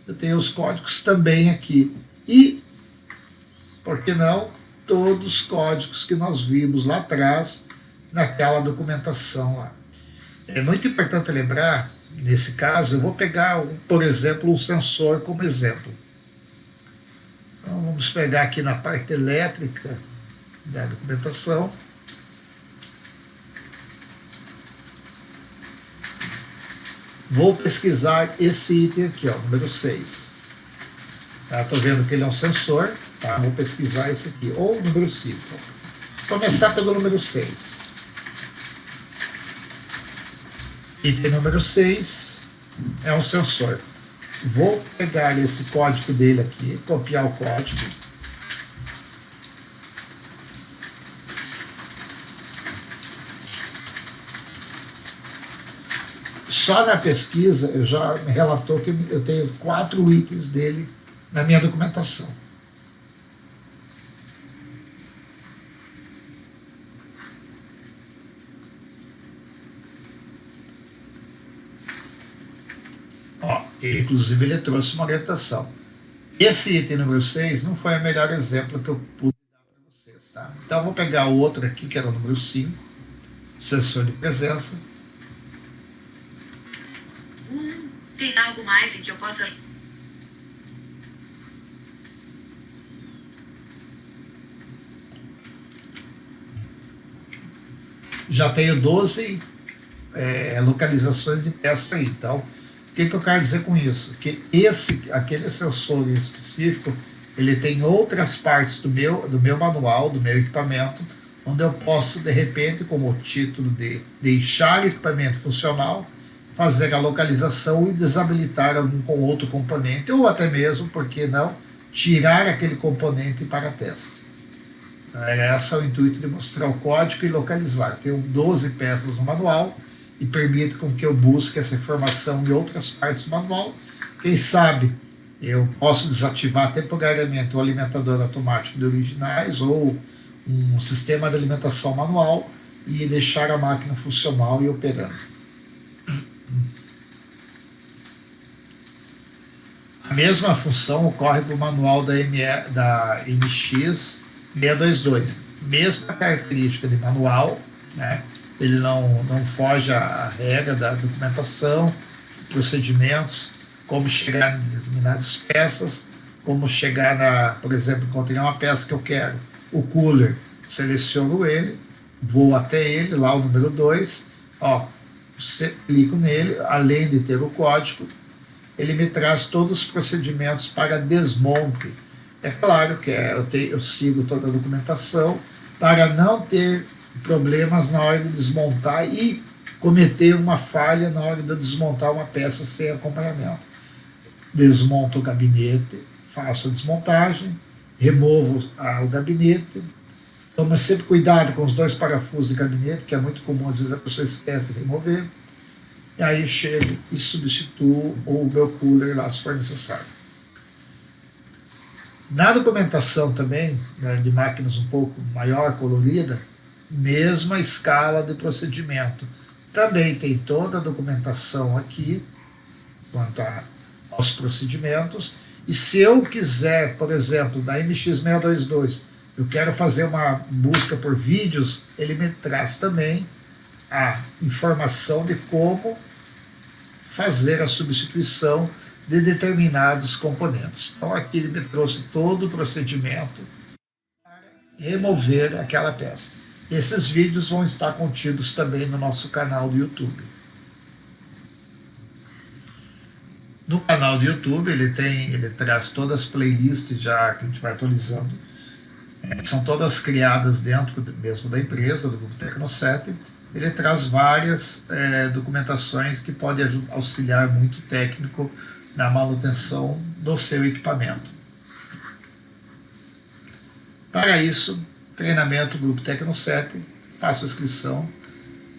eu tenho os códigos também aqui. E, por que não, todos os códigos que nós vimos lá atrás, naquela documentação lá. É muito importante lembrar, nesse caso, eu vou pegar, por exemplo, um sensor como exemplo. Então, vamos pegar aqui na parte elétrica da documentação. Vou pesquisar esse item aqui, ó, número 6. Estou vendo que ele é um sensor. Tá? Vou pesquisar esse aqui, ou o número 5. Vou começar pelo número 6. Item número 6 é um sensor. Vou pegar esse código dele aqui, copiar o código. Só na pesquisa, eu já me relatou que eu tenho 4 itens dele na minha documentação. Ó, inclusive ele trouxe uma orientação. Esse item número 6 não foi o melhor exemplo que eu pude dar para vocês. Tá? Então eu vou pegar o outro aqui, que era o número 5, sensor de presença. Tem algo mais em que eu possa... Já tenho 12 localizações de peça aí. Então, o que eu quero dizer com isso? Que aquele sensor em específico, ele tem outras partes do meu manual, do meu equipamento, onde eu posso, de repente, como título de deixar o equipamento funcional, fazer a localização e desabilitar algum outro componente, ou até mesmo, por que não, tirar aquele componente para teste. Esse é o intuito de mostrar o código e localizar. Tenho 12 peças no manual e permite com que eu busque essa informação em outras partes do manual. Quem sabe eu posso desativar temporariamente o alimentador automático de originais ou um sistema de alimentação manual e deixar a máquina funcional e operando. A mesma função ocorre para o manual da MX622. Mesma característica de manual, né? Ele não foge à regra da documentação, procedimentos, como chegar em determinadas peças, como chegar por exemplo, encontrei uma peça que eu quero, o cooler, seleciono ele, vou até ele, lá o número 2, clico nele, além de ter o código, ele me traz todos os procedimentos para desmonte. É claro que eu sigo toda a documentação para não ter problemas na hora de desmontar e cometer uma falha na hora de desmontar uma peça sem acompanhamento. Desmonto o gabinete, faço a desmontagem, removo o gabinete, tomo sempre cuidado com os 2 parafusos de gabinete, que é muito comum, às vezes a pessoa esquece de remover, e aí chego e substituo o meu cooler lá se for necessário. Na documentação também, né, de máquinas um pouco maior, colorida, mesma escala de procedimento. Também tem toda a documentação aqui, quanto aos procedimentos, e se eu quiser, por exemplo, da MX622, eu quero fazer uma busca por vídeos, ele me traz também a informação de como fazer a substituição de determinados componentes. Então aqui ele me trouxe todo o procedimento para remover aquela peça. Esses vídeos vão estar contidos também no nosso canal do YouTube. No canal do YouTube ele traz todas as playlists já que a gente vai atualizando. São todas criadas dentro mesmo da empresa, do Grupo Tecno7. Ele traz várias documentações que podem auxiliar muito o técnico na manutenção do seu equipamento. Para isso, treinamento Grupo Tecno7, faça a inscrição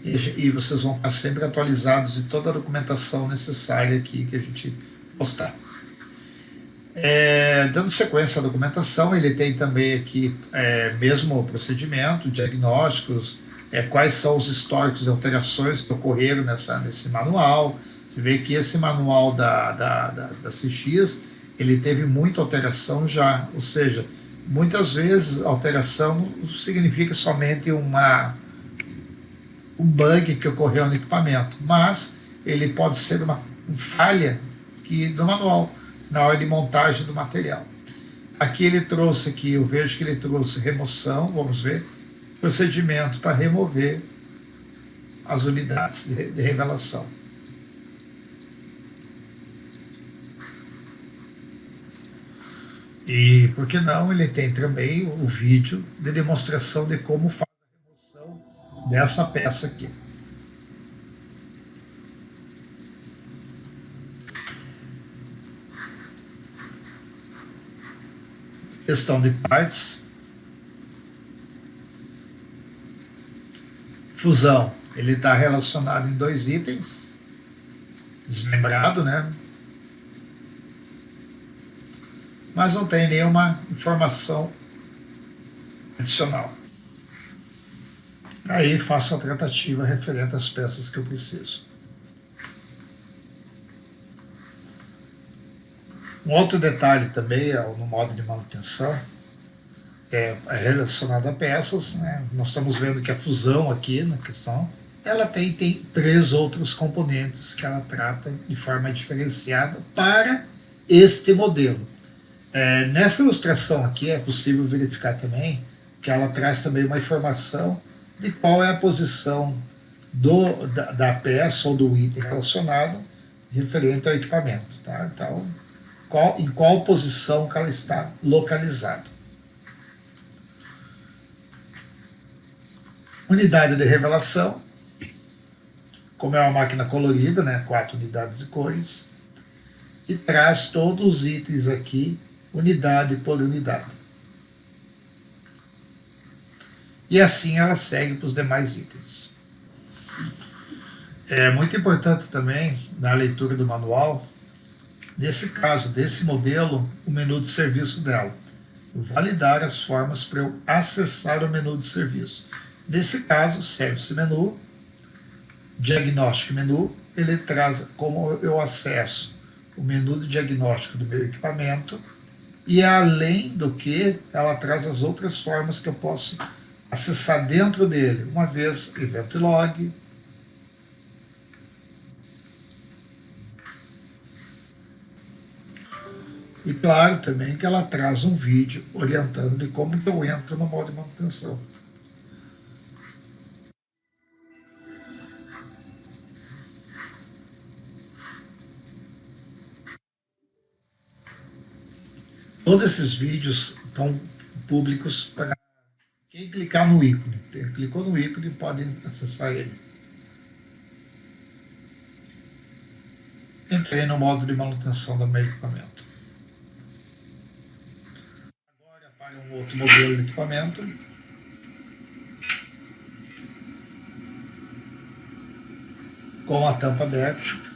e vocês vão estar sempre atualizados de toda a documentação necessária aqui que a gente postar. Dando sequência à documentação, ele tem também aqui mesmo o procedimento, diagnósticos, quais são os históricos de alterações que ocorreram nesse manual. Você vê que esse manual da CX, ele teve muita alteração já, ou seja, muitas vezes alteração não significa somente um bug que ocorreu no equipamento, mas ele pode ser uma falha do manual, na hora de montagem do material. Aqui ele trouxe, eu vejo que ele trouxe remoção, vamos ver, procedimento para remover as unidades de revelação. E, por que não, ele tem também o vídeo de demonstração de como faz a remoção dessa peça aqui. Questão de partes. Fusão, ele está relacionado em dois itens. Desmembrado, né? Mas não tem nenhuma informação adicional. Aí faço a tratativa referente às peças que eu preciso. Um outro detalhe também no modo de manutenção é relacionado a peças, né? Nós estamos vendo que a fusão aqui na questão, ela tem 3 outros componentes que ela trata de forma diferenciada para este modelo. Nessa ilustração aqui é possível verificar também que ela traz também uma informação de qual é a posição da peça ou do item relacionado referente ao equipamento. Tá? Então, em qual posição que ela está localizada. Unidade de revelação, como é uma máquina colorida, né, 4 unidades de cores, e traz todos os itens aqui, unidade por unidade. E assim ela segue para os demais itens. É muito importante também, na leitura do manual, nesse caso, desse modelo, o menu de serviço dela. Validar as formas para eu acessar o menu de serviço. Nesse caso, Service Menu, Diagnóstico Menu, ele traz como eu acesso o menu de diagnóstico do meu equipamento e, além do que, ela traz as outras formas que eu posso acessar dentro dele. Uma vez, Event Log, e claro também que ela traz um vídeo orientando de como que eu entro no modo de manutenção. Todos esses vídeos estão públicos para quem clicar no ícone. Clicou no ícone, pode acessar ele. Entrei no modo de manutenção do meu equipamento. Agora para um outro modelo de equipamento. Com a tampa aberta.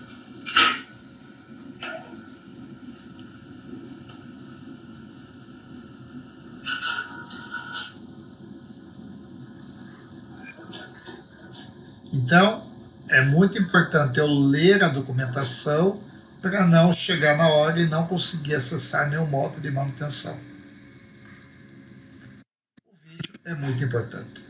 Então, é muito importante eu ler a documentação para não chegar na hora e não conseguir acessar nenhum modo de manutenção. O vídeo é muito importante.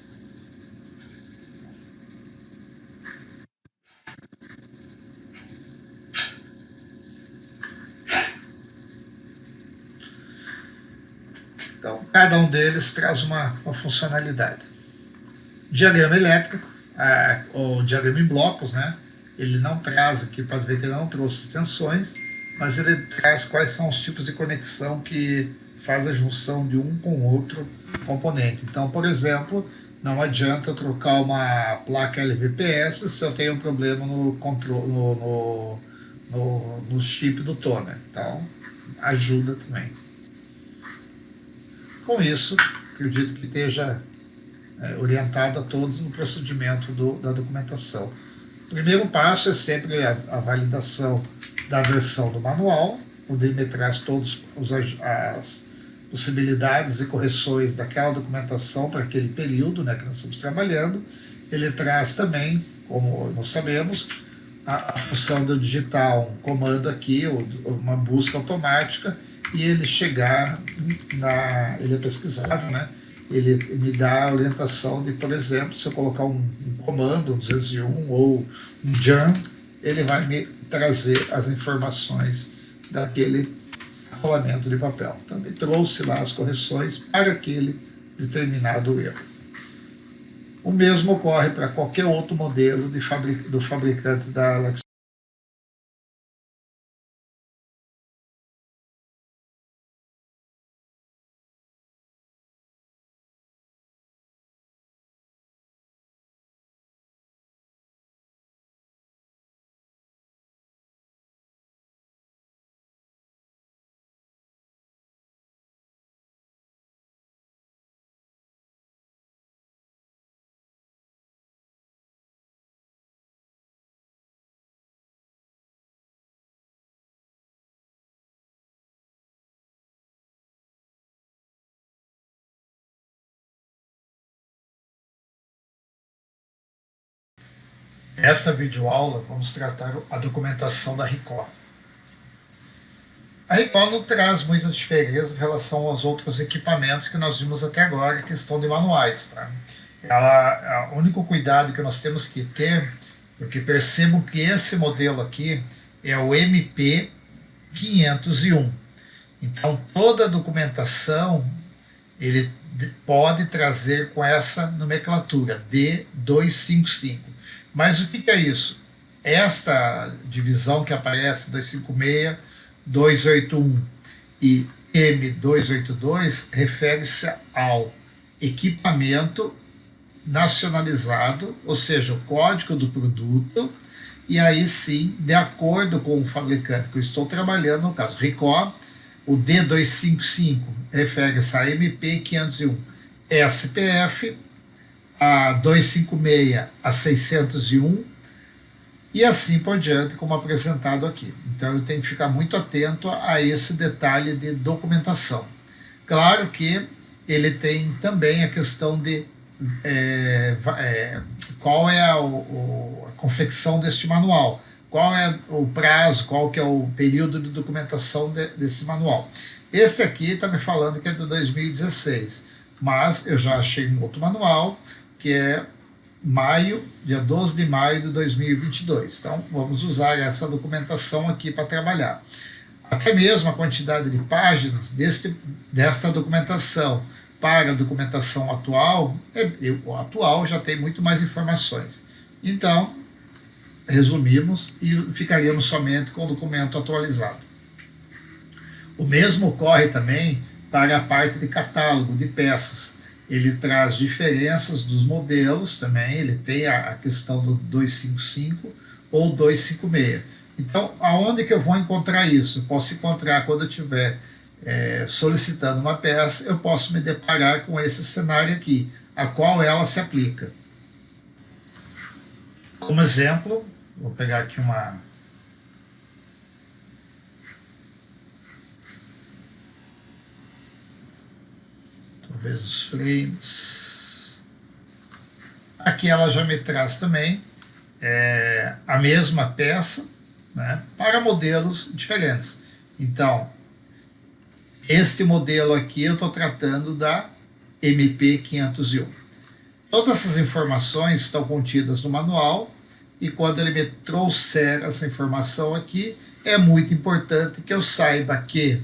Então, cada um deles traz uma funcionalidade. Diagrama elétrico, o diagrama em blocos, né? Ele não traz aqui, pode ver que ele não trouxe extensões, mas ele traz quais são os tipos de conexão que faz a junção de um com outro componente. Então, por exemplo, não adianta eu trocar uma placa LVPS se eu tenho um problema no controle, no chip do toner. Então, ajuda também. Com isso, acredito que esteja orientado a todos no procedimento da documentação. O primeiro passo é sempre a validação da versão do manual, onde ele me traz todas as possibilidades e correções daquela documentação para aquele período, né, que nós estamos trabalhando. Ele traz também, como nós sabemos, a função de eu digitar um comando aqui, uma busca automática, e ele chegar ele é pesquisável, né? Ele me dá a orientação de, por exemplo, se eu colocar um comando, um 201 ou um jump, ele vai me trazer as informações daquele rolamento de papel. Então, me trouxe lá as correções para aquele determinado erro. O mesmo ocorre para qualquer outro modelo do fabricante da Alex. Nesta videoaula vamos tratar a documentação da RICOR. A RICOR não traz muitas diferenças em relação aos outros equipamentos que nós vimos até agora, em questão de manuais. Tá? O único cuidado que nós temos que ter, porque percebo que esse modelo aqui é o MP501. Então toda a documentação ele pode trazer com essa nomenclatura D255. Mas o que é isso? Esta divisão que aparece 256, 281 e M282 refere-se ao equipamento nacionalizado, ou seja, o código do produto, e aí sim, de acordo com o fabricante que eu estou trabalhando, no caso RICOR, o D255 refere-se a MP501 SPF, a 256 a 601 e assim por diante, como apresentado aqui. Então eu tenho que ficar muito atento a esse detalhe de documentação. Claro que ele tem também a questão de qual é a confecção deste manual, qual é o prazo, qual que é o período de documentação desse manual. Este aqui está me falando que é de 2016, mas eu já achei um outro manual, que é dia 12 de maio de 2022. Então, vamos usar essa documentação aqui para trabalhar. Até mesmo a quantidade de páginas desta documentação para a documentação atual, o atual já tem muito mais informações. Então, resumimos e ficaríamos somente com o documento atualizado. O mesmo ocorre também para a parte de catálogo de peças. Ele traz diferenças dos modelos também, ele tem a questão do 255 ou 256. Então, aonde que eu vou encontrar isso? Eu posso encontrar quando eu estiver solicitando uma peça, eu posso me deparar com esse cenário aqui, a qual ela se aplica. Como exemplo, vou pegar aqui talvez os frames. Aqui ela já me traz também a mesma peça, né, para modelos diferentes. Então, este modelo aqui eu estou tratando da MP501. Todas essas informações estão contidas no manual e quando ele me trouxer essa informação aqui, é muito importante que eu saiba que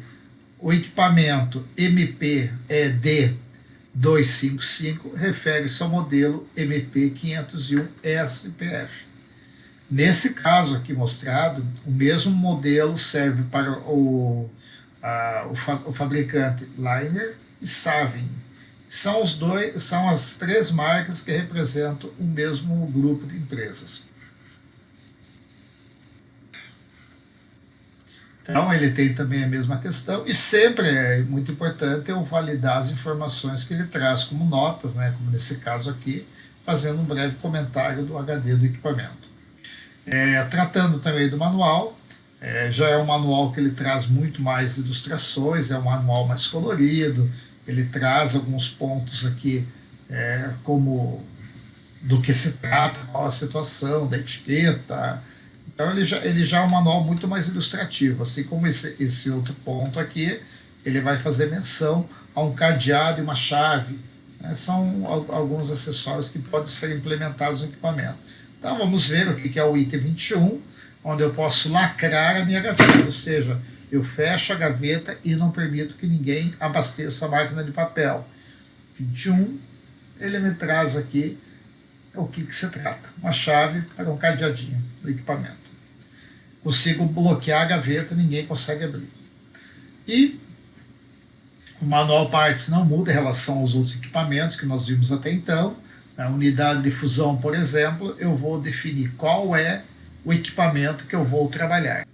o equipamento MP D255 refere-se ao modelo MP501 SPF. Nesse caso aqui mostrado, o mesmo modelo serve para o fabricante Liner e Savin. São as três marcas que representam o mesmo grupo de empresas. Então ele tem também a mesma questão e sempre é muito importante eu validar as informações que ele traz como notas, né, como nesse caso aqui, fazendo um breve comentário do HD do equipamento. Tratando também do manual, já é um manual que ele traz muito mais ilustrações, é um manual mais colorido, ele traz alguns pontos aqui como do que se trata, qual a situação da etiqueta. Então ele já é um manual muito mais ilustrativo, assim como esse outro ponto aqui, ele vai fazer menção a um cadeado e uma chave, né? São alguns acessórios que podem ser implementados no equipamento. Então vamos ver o que é o item 21, onde eu posso lacrar a minha gaveta, ou seja, eu fecho a gaveta e não permito que ninguém abasteça a máquina de papel. 21, ele me traz aqui o que se trata, uma chave para um cadeadinho do equipamento. Consigo bloquear a gaveta, ninguém consegue abrir. E o manual partes não muda em relação aos outros equipamentos que nós vimos até então. A unidade de fusão, por exemplo, eu vou definir qual é o equipamento que eu vou trabalhar.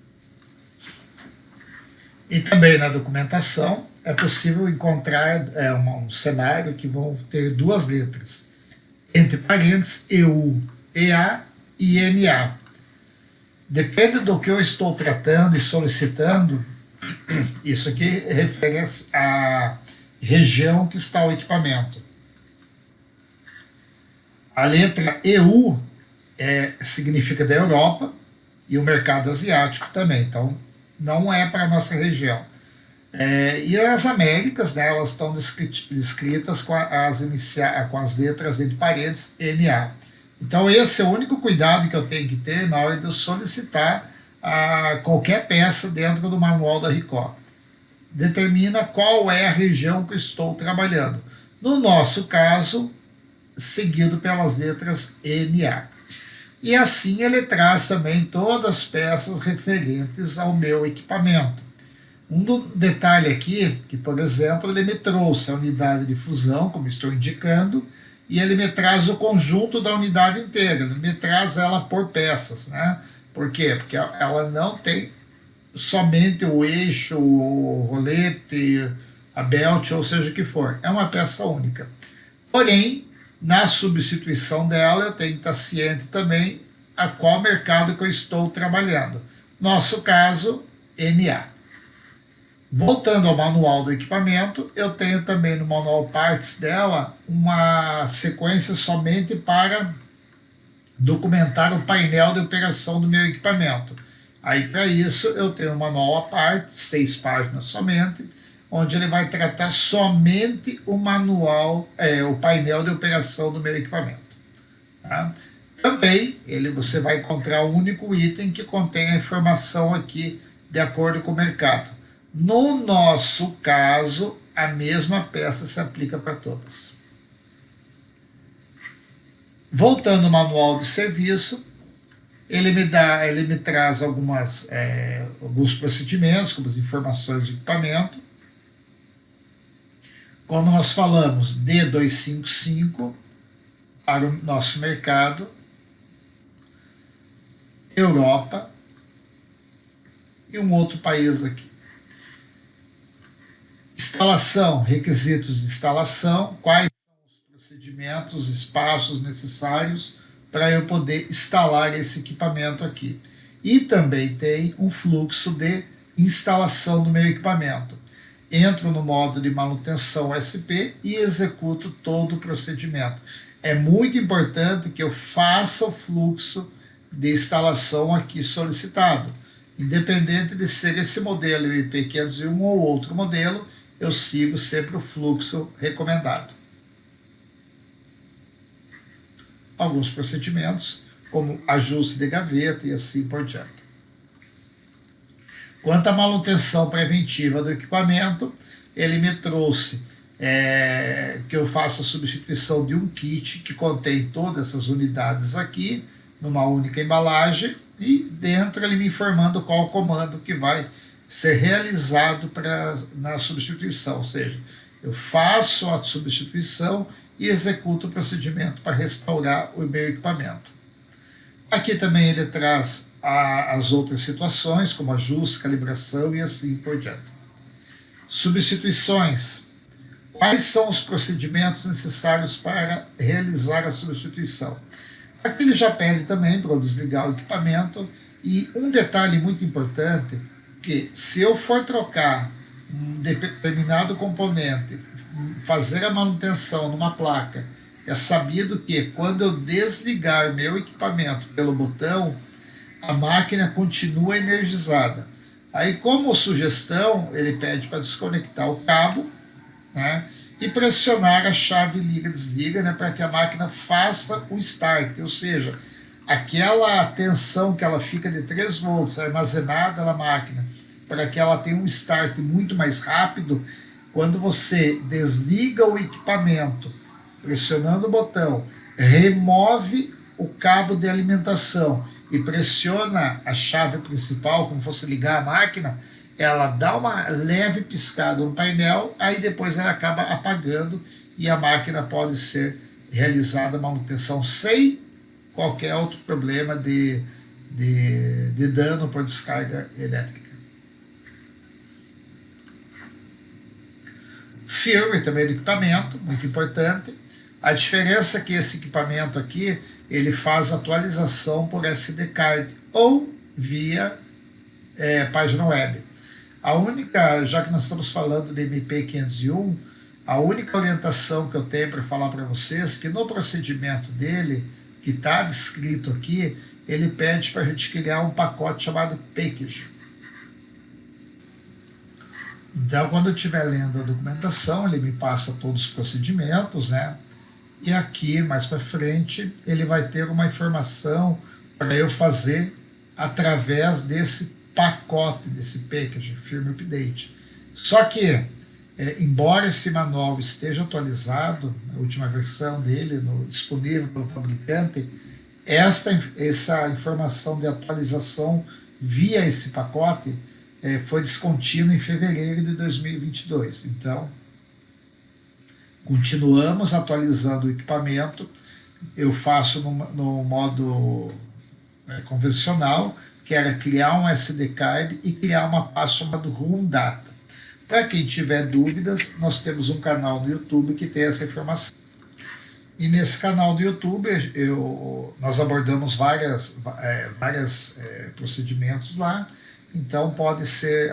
E também na documentação é possível encontrar um cenário que vão ter duas letras, entre parênteses, EU, EA e NA. Depende do que eu estou tratando e solicitando, isso aqui refere à região que está o equipamento. A letra EU significa da Europa e o mercado asiático também, então não é para a nossa região. E as Américas, né, elas estão descritas com as letras entre parênteses NA. Então esse é o único cuidado que eu tenho que ter na hora de eu solicitar qualquer peça dentro do manual da RICOM. Determina qual é a região que eu estou trabalhando. No nosso caso, seguido pelas letras NA. E assim ele traz também todas as peças referentes ao meu equipamento. Um detalhe aqui, que por exemplo, ele me trouxe a unidade de fusão, como estou indicando, e ele me traz o conjunto da unidade inteira, ele me traz ela por peças, né? Por quê? Porque ela não tem somente o eixo, o rolete, a belt, ou seja o que for. É uma peça única. Porém, na substituição dela, eu tenho que estar ciente também a qual mercado que eu estou trabalhando. Nosso caso, NA. Voltando ao manual do equipamento, eu tenho também no manual partes dela uma sequência somente para documentar o painel de operação do meu equipamento. Aí para isso eu tenho um manual à parte, 6 páginas somente, onde ele vai tratar somente o manual, o painel de operação do meu equipamento. Tá? Também você vai encontrar um único item que contém a informação aqui de acordo com o mercado. No nosso caso, a mesma peça se aplica para todas. Voltando ao manual de serviço, ele me traz alguns procedimentos, como as informações de equipamento. Como nós falamos, D255 para o nosso mercado, Europa e um outro país aqui. Instalação, requisitos de instalação, quais são os procedimentos, espaços necessários para eu poder instalar esse equipamento aqui. E também tem um fluxo de instalação do meu equipamento. Entro no modo de manutenção SP e executo todo o procedimento. É muito importante que eu faça o fluxo de instalação aqui solicitado. Independente de ser esse modelo IP501 ou outro modelo, eu sigo sempre o fluxo recomendado. Alguns procedimentos, como ajuste de gaveta e assim por diante. Quanto à manutenção preventiva do equipamento, ele me trouxe que eu faça a substituição de um kit que contém todas essas unidades aqui, numa única embalagem, e dentro ele me informando qual o comando que vai ser realizado na substituição, ou seja, eu faço a substituição e executo o procedimento para restaurar o meu equipamento. Aqui também ele traz as outras situações, como ajuste, calibração e assim por diante. Substituições. Quais são os procedimentos necessários para realizar a substituição? Aqui ele já pede também para eu desligar o equipamento, e um detalhe muito importante, que se eu for trocar um determinado componente, fazer a manutenção numa placa, é sabido que quando eu desligar meu equipamento pelo botão, a máquina continua energizada. Aí, como sugestão, ele pede para desconectar o cabo, né, e pressionar a chave liga-desliga, né, para que a máquina faça o start, ou seja, aquela tensão que ela fica de 3 volts armazenada na máquina, para que ela tenha um start muito mais rápido, quando você desliga o equipamento, pressionando o botão, remove o cabo de alimentação e pressiona a chave principal, como fosse ligar a máquina, ela dá uma leve piscada no painel, aí depois ela acaba apagando e a máquina pode ser realizada a manutenção sem qualquer outro problema de dano por descarga elétrica. Firmware também do equipamento, muito importante. A diferença é que esse equipamento aqui, ele faz atualização por SD card ou via página web. A única, já que nós estamos falando de MP501, a única orientação que eu tenho para falar para vocês é que no procedimento dele, que está descrito aqui, ele pede para a gente criar um pacote chamado package. Então, quando eu estiver lendo a documentação, ele me passa todos os procedimentos, né? E aqui, mais para frente, ele vai ter uma informação para eu fazer através desse pacote, desse package, firmware update. Só que, embora esse manual esteja atualizado, a última versão dele, disponível pelo fabricante, essa informação de atualização via esse pacote foi descontínua em fevereiro de 2022. Então, continuamos atualizando o equipamento. Eu faço no modo convencional, que era criar um SD card e criar uma pasta chamada Room Data. Para quem tiver dúvidas, nós temos um canal no YouTube que tem essa informação. E nesse canal do YouTube nós abordamos vários procedimentos lá. Então pode ser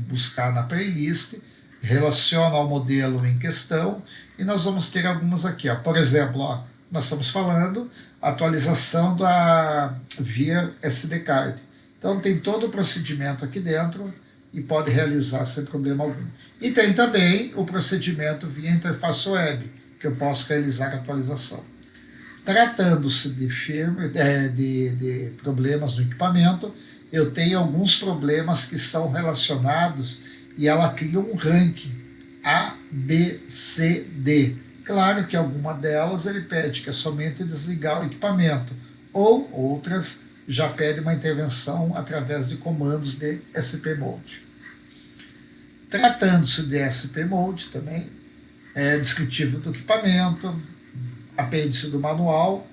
buscar na playlist, relaciona ao modelo em questão, e nós vamos ter algumas aqui. Ó. Por exemplo, ó, nós estamos falando atualização via SD card. Então tem todo o procedimento aqui dentro e pode realizar sem problema algum. E tem também o procedimento via interface web, que eu posso realizar a atualização. Tratando-se de firmware, de problemas no equipamento, eu tenho alguns problemas que são relacionados e ela cria um ranking A, B, C, D. Claro que alguma delas ele pede que é somente desligar o equipamento, ou outras já pede uma intervenção através de comandos de SP Mode. Tratando-se de SP Mode também, descritivo do equipamento, apêndice do manual,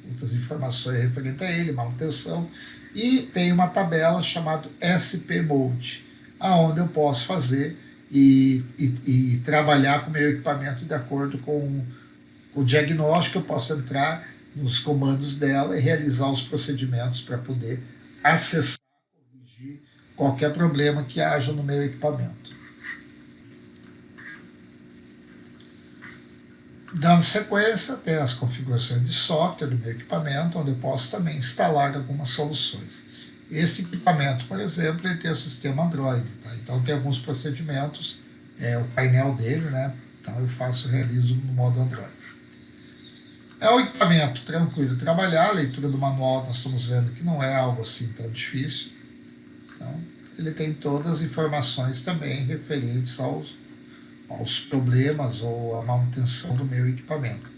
muitas informações referentes a ele, manutenção, e tem uma tabela chamada SP Mode, aonde eu posso fazer e trabalhar com o meu equipamento de acordo com o diagnóstico. Eu posso entrar nos comandos dela e realizar os procedimentos para poder acessar, corrigir qualquer problema que haja no meu equipamento. Dando sequência, tem as configurações de software do meu equipamento, onde eu posso também instalar algumas soluções. Esse equipamento, por exemplo, ele tem o sistema Android, tá? Então tem alguns procedimentos, o painel dele, né? Então eu realizo no modo Android. É um equipamento tranquilo de trabalhar, a leitura do manual nós estamos vendo que não é algo assim tão difícil. Então, ele tem todas as informações também referentes aos problemas ou à manutenção do meu equipamento.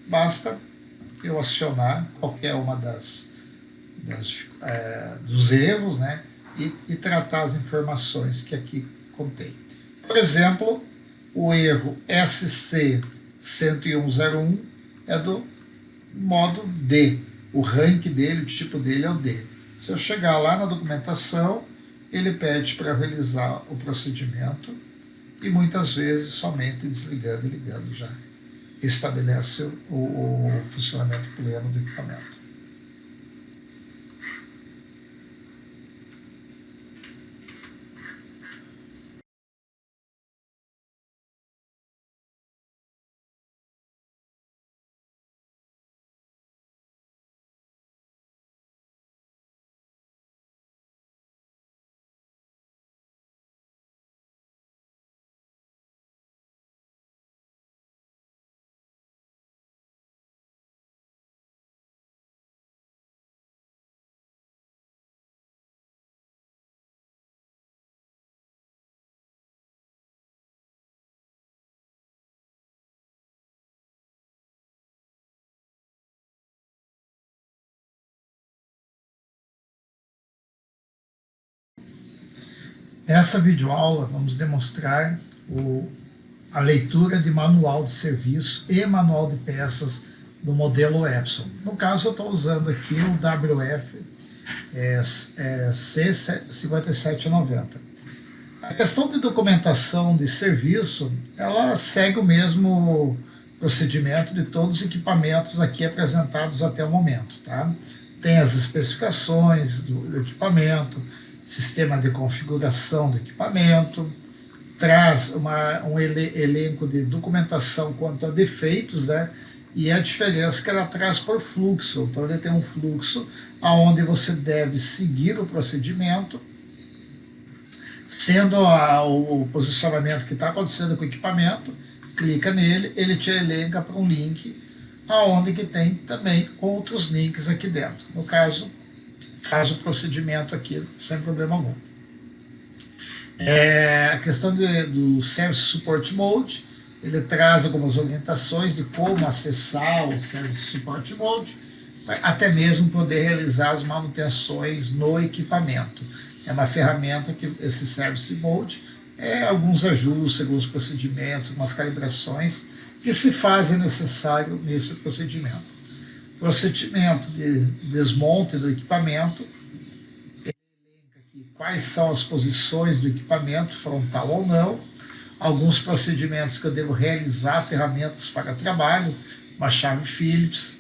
Basta eu acionar qualquer uma dos erros, né, e tratar as informações que aqui contém. Por exemplo, o erro SC10101 é do modo D. O rank dele, o tipo dele é o D. Se eu chegar lá na documentação, ele pede para realizar o procedimento e muitas vezes somente desligando e ligando já estabelece o funcionamento pleno do equipamento. Nessa videoaula vamos demonstrar a leitura de manual de serviço e manual de peças do modelo Epson. No caso eu estou usando aqui o WF C5790. A questão de documentação de serviço, ela segue o mesmo procedimento de todos os equipamentos aqui apresentados até o momento. Tá? Tem as especificações do equipamento, sistema de configuração do equipamento, traz um elenco de documentação quanto a defeitos, né? E a diferença é que ela traz por fluxo. Então ele tem um fluxo onde você deve seguir o procedimento, sendo o posicionamento que está acontecendo com o equipamento, clica nele, ele te elenca para um link aonde que tem também outros links aqui dentro. No caso, faz o procedimento aqui sem problema algum. A questão do Service Support Mode, ele traz algumas orientações de como acessar o Service Support Mode, até mesmo poder realizar as manutenções no equipamento. É uma ferramenta que esse Service Mode alguns ajustes, alguns procedimentos, algumas calibrações que se fazem necessário nesse procedimento. Procedimento de desmonte do equipamento, quais são as posições do equipamento, frontal ou não, alguns procedimentos que eu devo realizar, ferramentas para trabalho, uma chave Phillips,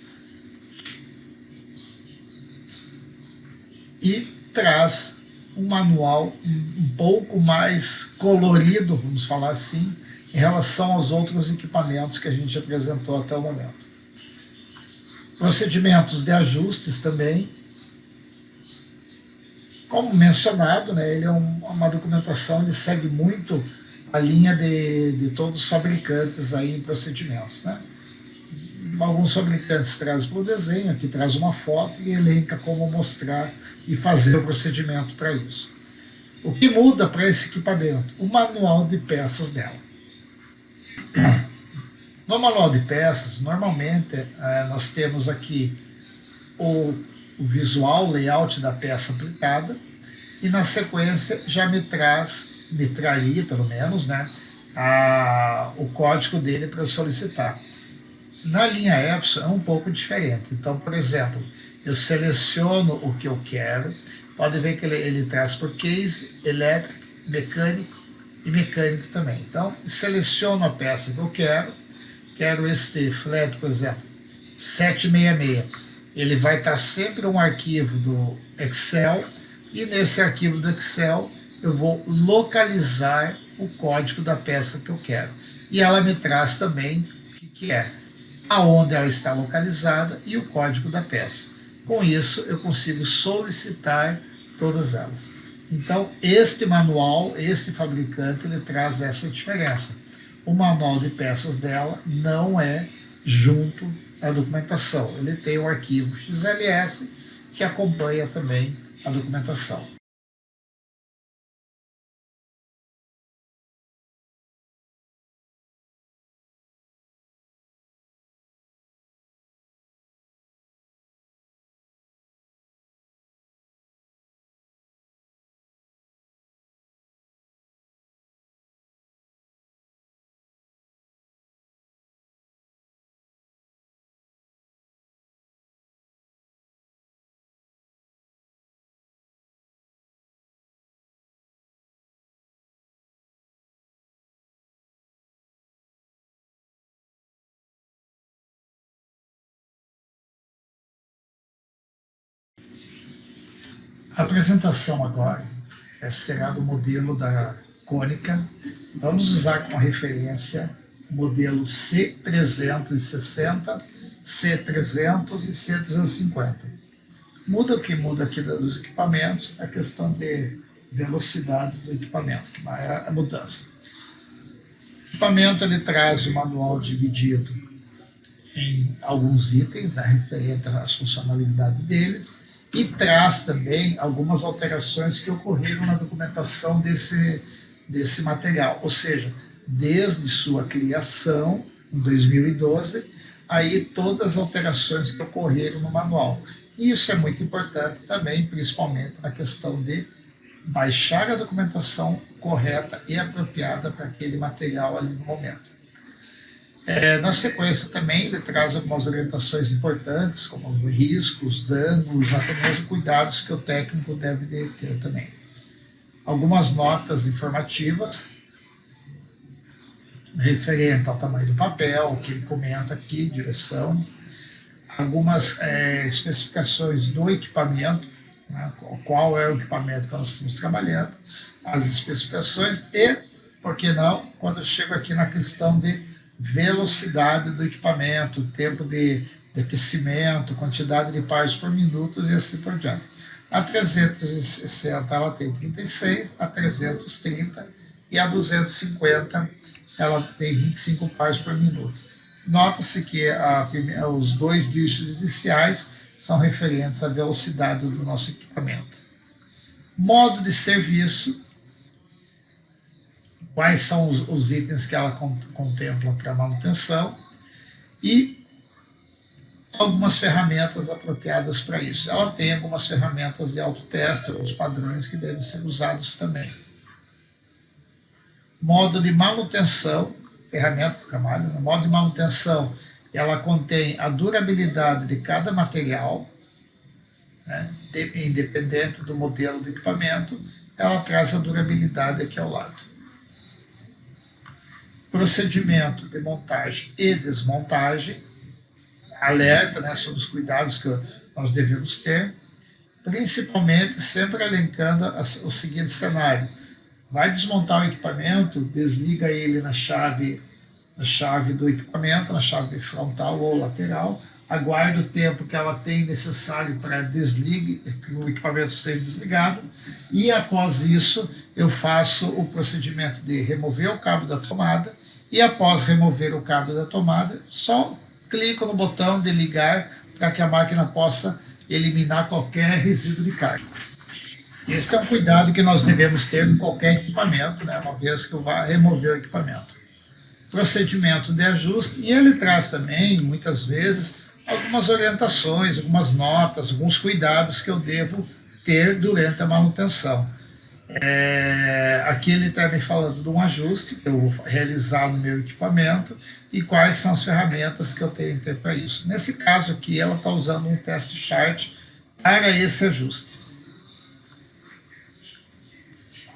e traz um manual um pouco mais colorido, vamos falar assim, em relação aos outros equipamentos que a gente apresentou até o momento. Procedimentos de ajustes também. Como mencionado, né, ele é uma documentação, ele segue muito a linha de todos os fabricantes aí em procedimentos. Né? Alguns fabricantes trazem para o desenho, aqui traz uma foto e elenca como mostrar e fazer o procedimento para isso. O que muda para esse equipamento? O manual de peças dela. No manual de peças, normalmente nós temos aqui o visual, layout da peça aplicada, e na sequência já me traria pelo menos, né, o código dele para eu solicitar. Na linha Epson é um pouco diferente. Então, por exemplo, eu seleciono o que eu quero, pode ver que ele traz por case, elétrico, mecânico e mecânico também. Então, seleciono a peça que eu quero este flat, por exemplo, 766. Ele vai estar sempre um arquivo do Excel, e nesse arquivo do Excel eu vou localizar o código da peça que eu quero. E ela me traz também o que é, aonde ela está localizada e o código da peça. Com isso eu consigo solicitar todas elas. Então este manual, este fabricante, ele traz essa diferença. O manual de peças dela não é junto à documentação. Ele tem o arquivo XLS que acompanha também a documentação. A apresentação agora será do modelo da Konica. Vamos usar como referência o modelo C360, C300 e C350. Muda o que muda aqui dos equipamentos, a questão de velocidade do equipamento, que é a mudança. O equipamento ele traz o manual dividido em alguns itens, referente às funcionalidades deles, e traz também algumas alterações que ocorreram na documentação desse material, ou seja, desde sua criação, em 2012, aí todas as alterações que ocorreram no manual. E isso é muito importante também, principalmente na questão de baixar a documentação correta e apropriada para aquele material ali no momento. Na sequência também ele traz algumas orientações importantes, como os riscos, danos, até mesmo cuidados que o técnico deve ter também. Algumas notas informativas referente ao tamanho do papel, que ele comenta aqui, direção, algumas especificações do equipamento, né, qual é o equipamento que nós estamos trabalhando, as especificações e, por que não, quando eu chego aqui na questão de velocidade do equipamento, tempo de aquecimento, quantidade de pares por minuto e assim por diante. A 360 ela tem 36, a 330 e a 250 ela tem 25 pares por minuto. Nota-se que os dois dígitos iniciais são referentes à velocidade do nosso equipamento. Modo de serviço, quais são os itens que ela contempla para manutenção e algumas ferramentas apropriadas para isso. Ela tem algumas ferramentas de autoteste, alguns padrões que devem ser usados também. Modo de manutenção, ferramentas de trabalho. No modo de manutenção, ela contém a durabilidade de cada material, né, independente do modelo do equipamento, ela traz a durabilidade aqui ao lado. Procedimento de montagem e desmontagem, alerta, né, sobre os cuidados que nós devemos ter, principalmente sempre elencando o seguinte cenário: vai desmontar o equipamento, desliga ele na chave do equipamento, na chave frontal ou lateral, aguarda o tempo que ela tem necessário para que o equipamento seja desligado, e após isso eu faço o procedimento de remover o cabo da tomada, e após remover o cabo da tomada, só clico no botão de ligar para que a máquina possa eliminar qualquer resíduo de carga. Esse é um cuidado que nós devemos ter em qualquer equipamento, né, uma vez que eu vá remover o equipamento. Procedimento de ajuste, e ele traz também, muitas vezes, algumas orientações, algumas notas, alguns cuidados que eu devo ter durante a manutenção. Aqui ele está me falando de um ajuste que eu vou realizar no meu equipamento e quais são as ferramentas que eu tenho que ter para isso. Nesse caso aqui, ela está usando um test chart para esse ajuste.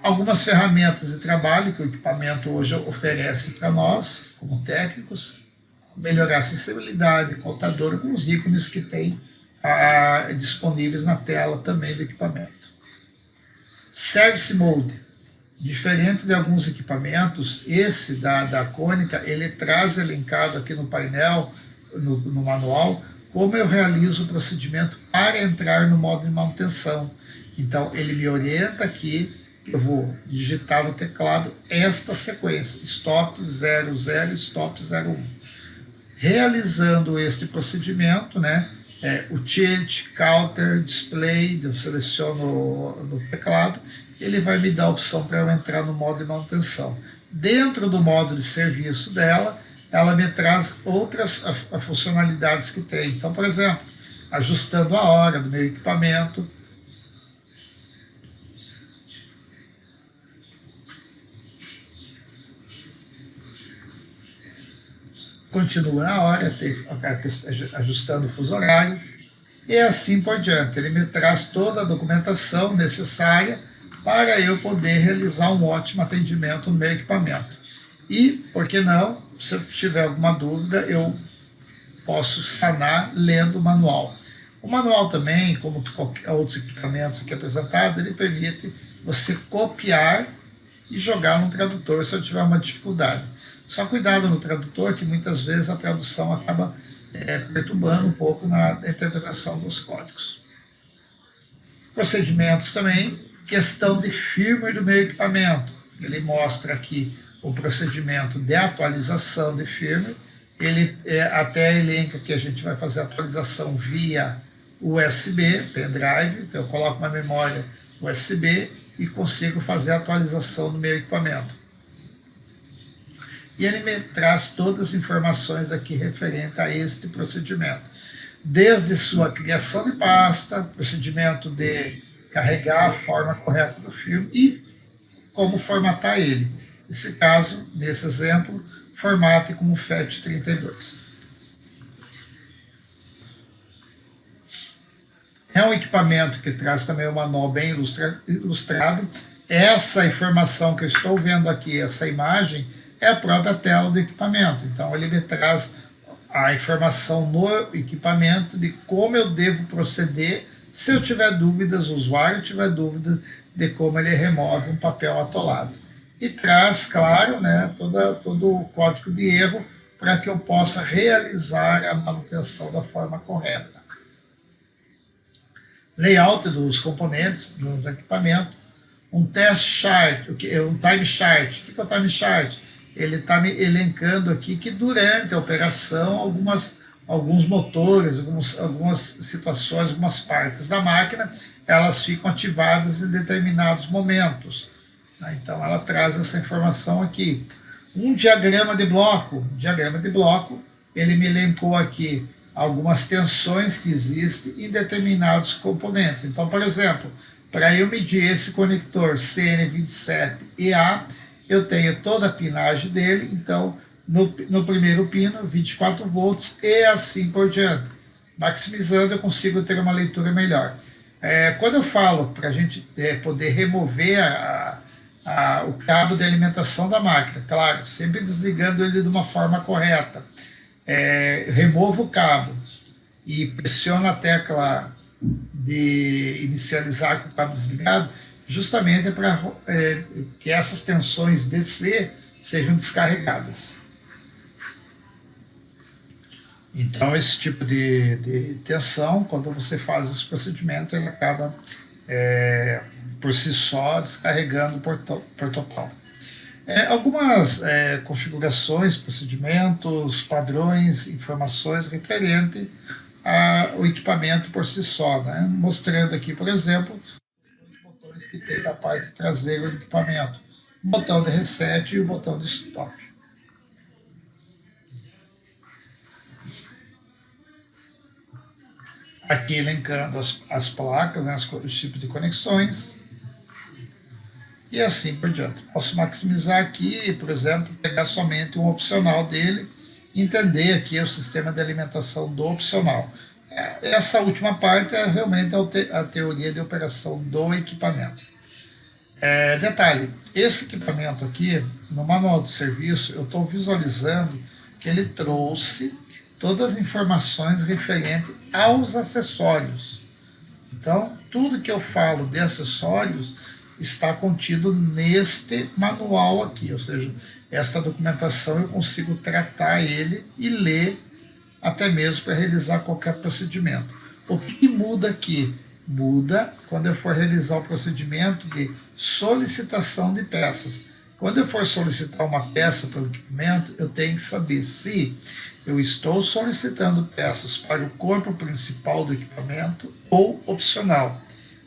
Algumas ferramentas de trabalho que o equipamento hoje oferece para nós, como técnicos: melhorar a acessibilidade, contador, com os ícones que tem disponíveis na tela também do equipamento. Service Mode, diferente de alguns equipamentos, esse da Konica, ele traz elencado aqui no painel, no manual, como eu realizo o procedimento para entrar no modo de manutenção. Então, ele me orienta aqui, eu vou digitar no teclado esta sequência: stop 00, stop 01. Realizando este procedimento, né, o tilt, counter, display, eu seleciono no teclado, ele vai me dar a opção para eu entrar no modo de manutenção. Dentro do modo de serviço dela, ela me traz outras funcionalidades que tem. Então, por exemplo, ajustando a hora do meu equipamento, continua na hora, ajustando o fuso horário, e assim por diante. Ele me traz toda a documentação necessária para eu poder realizar um ótimo atendimento no meu equipamento. E, por que não, se eu tiver alguma dúvida, eu posso sanar lendo o manual. O manual também, como outros equipamentos aqui apresentados, ele permite você copiar e jogar no tradutor se eu tiver uma dificuldade. Só cuidado no tradutor, que muitas vezes a tradução acaba perturbando um pouco na interpretação dos códigos. Procedimentos também, questão de firmware do meu equipamento. Ele mostra aqui o procedimento de atualização de firmware. Ele até elenca que a gente vai fazer a atualização via USB, pendrive. Então eu coloco uma memória USB e consigo fazer a atualização do meu equipamento. E ele me traz todas as informações aqui referente a este procedimento. Desde sua criação de pasta, procedimento de carregar a forma correta do filme e como formatar ele. Nesse caso, nesse exemplo, formate como FAT32. É um equipamento que traz também um manual bem ilustrado. Essa informação que eu estou vendo aqui, essa imagem, é a própria tela do equipamento. Então, ele me traz a informação no equipamento de como eu devo proceder se eu tiver dúvidas, o usuário tiver dúvidas de como ele remove um papel atolado. E traz, claro, né, todo o código de erro para que eu possa realizar a manutenção da forma correta. Layout dos componentes do equipamento, um test chart, um time chart. O que é o time chart? Ele está me elencando aqui que durante a operação alguns motores, algumas situações, algumas partes da máquina, elas ficam ativadas em determinados momentos. Então ela traz essa informação aqui. Um diagrama de bloco. Ele me elencou aqui algumas tensões que existem em determinados componentes. Então, por exemplo, para eu medir esse conector CN27EA, eu tenho toda a pinagem dele, então no primeiro pino, 24 volts e assim por diante. Maximizando, eu consigo ter uma leitura melhor. Quando eu falo para a gente poder remover o cabo de alimentação da máquina, claro, sempre desligando ele de uma forma correta. Removo o cabo e pressiono a tecla de inicializar com o cabo desligado, justamente para que essas tensões DC sejam descarregadas. Então, esse tipo de tensão, quando você faz esse procedimento, ele acaba, por si só, descarregando por total. Algumas configurações, procedimentos, padrões, informações referente ao equipamento por si só, né? Mostrando aqui, por exemplo, os botões que tem na parte traseira do equipamento. O botão de reset e o botão de stop. Aqui elencando as placas, né, os tipos de conexões. E assim por diante. Posso maximizar aqui, por exemplo, pegar somente um opcional dele, entender aqui o sistema de alimentação do opcional. Essa última parte é realmente a teoria de operação do equipamento. Detalhe, esse equipamento aqui, no manual de serviço, eu estou visualizando que ele trouxe todas as informações referentes aos acessórios. Então, tudo que eu falo de acessórios está contido neste manual aqui, ou seja, essa documentação eu consigo tratar ele e ler até mesmo para realizar qualquer procedimento. O que muda aqui? Muda quando eu for realizar o procedimento de solicitação de peças. Quando eu for solicitar uma peça para o equipamento, eu tenho que saber se eu estou solicitando peças para o corpo principal do equipamento ou opcional.